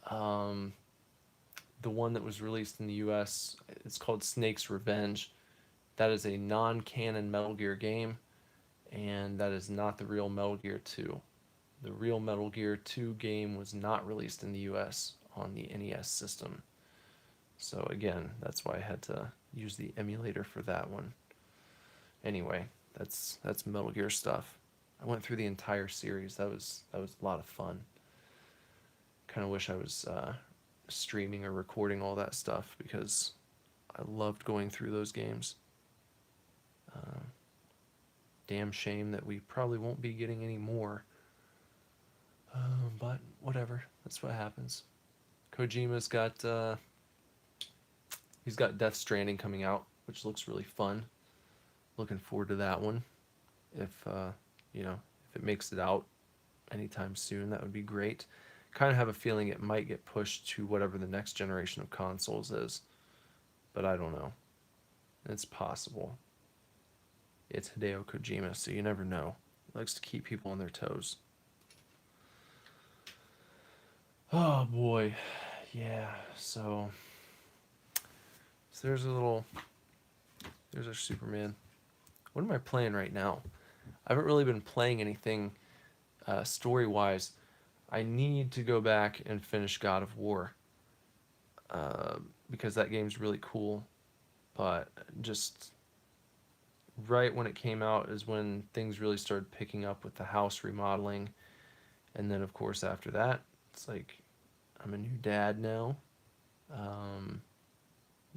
the one that was released in the US, it's called Snake's Revenge. That is a non-canon Metal Gear game, and that is not the real Metal Gear 2. The real Metal Gear 2 game was not released in the US on the NES system. So again, that's why I had to use the emulator for that one. Anyway, that's Metal Gear stuff. I went through the entire series. That was a lot of fun. Kind of wish I was streaming or recording all that stuff, because I loved going through those games. Damn shame that we probably won't be getting any more. But whatever, that's what happens. Kojima's got he's got Death Stranding coming out, which looks really fun. Looking forward to that one. If if it makes it out anytime soon, that would be great. Kind of have a feeling it might get pushed to whatever the next generation of consoles is, but I don't know. It's possible. It's Hideo Kojima, so you never know. He likes to keep people on their toes. Oh boy, yeah. So there's our Superman. What am I playing right now? I haven't really been playing anything story-wise. I need to go back and finish God of War, because that game's really cool. But just right when it came out is when things really started picking up with the house remodeling. And then, of course, after that, it's like I'm a new dad now.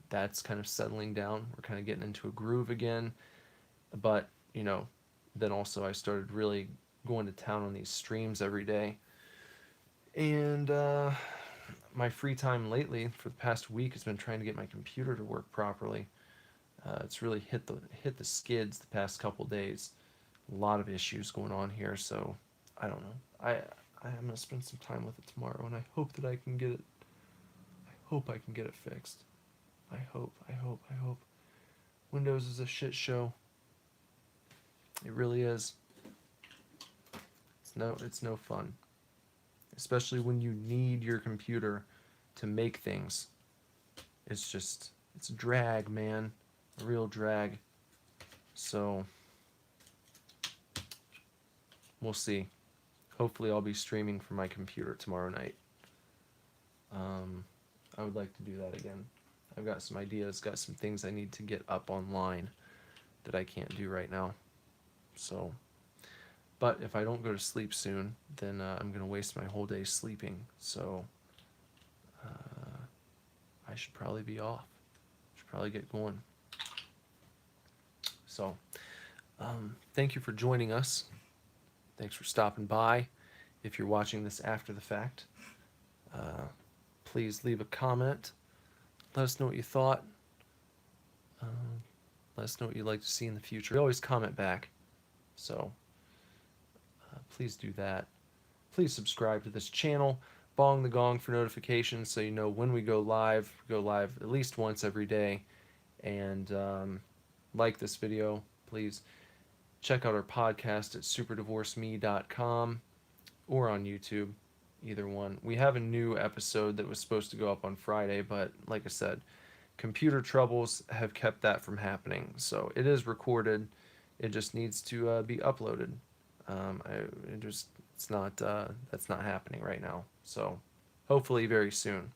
That's kind of settling down. We're kind of getting into a groove again. But, then also I started really going to town on these streams every day. And my free time lately, for the past week, has been trying to get my computer to work properly. It's really hit the skids the past couple days. A lot of issues going on here, so I don't know. I'm gonna spend some time with it tomorrow, and I hope that I can get it. I hope I can get it fixed. I hope. Windows is a shit show. It really is. It's no fun. Especially when you need your computer to make things. It's a drag, man. A real drag. So, we'll see. Hopefully I'll be streaming from my computer tomorrow night. I would like to do that again. I've got some ideas, got some things I need to get up online that I can't do right now. So, but if I don't go to sleep soon, then I'm going to waste my whole day sleeping. So, I should probably be off. Should probably get going. So, thank you for joining us. Thanks for stopping by. If you're watching this after the fact, please leave a comment. Let us know what you thought. Let us know what you'd like to see in the future. We always comment back. So, please do that. Please subscribe to this channel. Bong the gong for notifications so you know when we go live. We go live at least once every day. And like this video, please. Check out our podcast at superdivorceme.com or on YouTube, either one. We have a new episode that was supposed to go up on Friday, but like I said, computer troubles have kept that from happening. So it is recorded. It just needs to be uploaded. That's not happening right now. So hopefully very soon.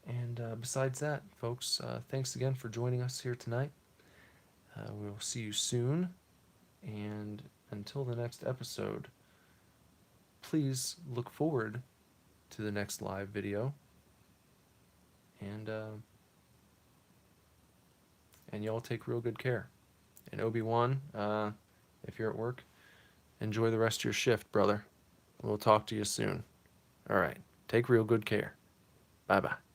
And besides that, folks, thanks again for joining us here tonight. We will see you soon. And until the next episode, please look forward to the next live video. And y'all take real good care. And Obi-Wan, if you're at work, enjoy the rest of your shift, brother. We'll talk to you soon. All right. Take real good care. Bye-bye.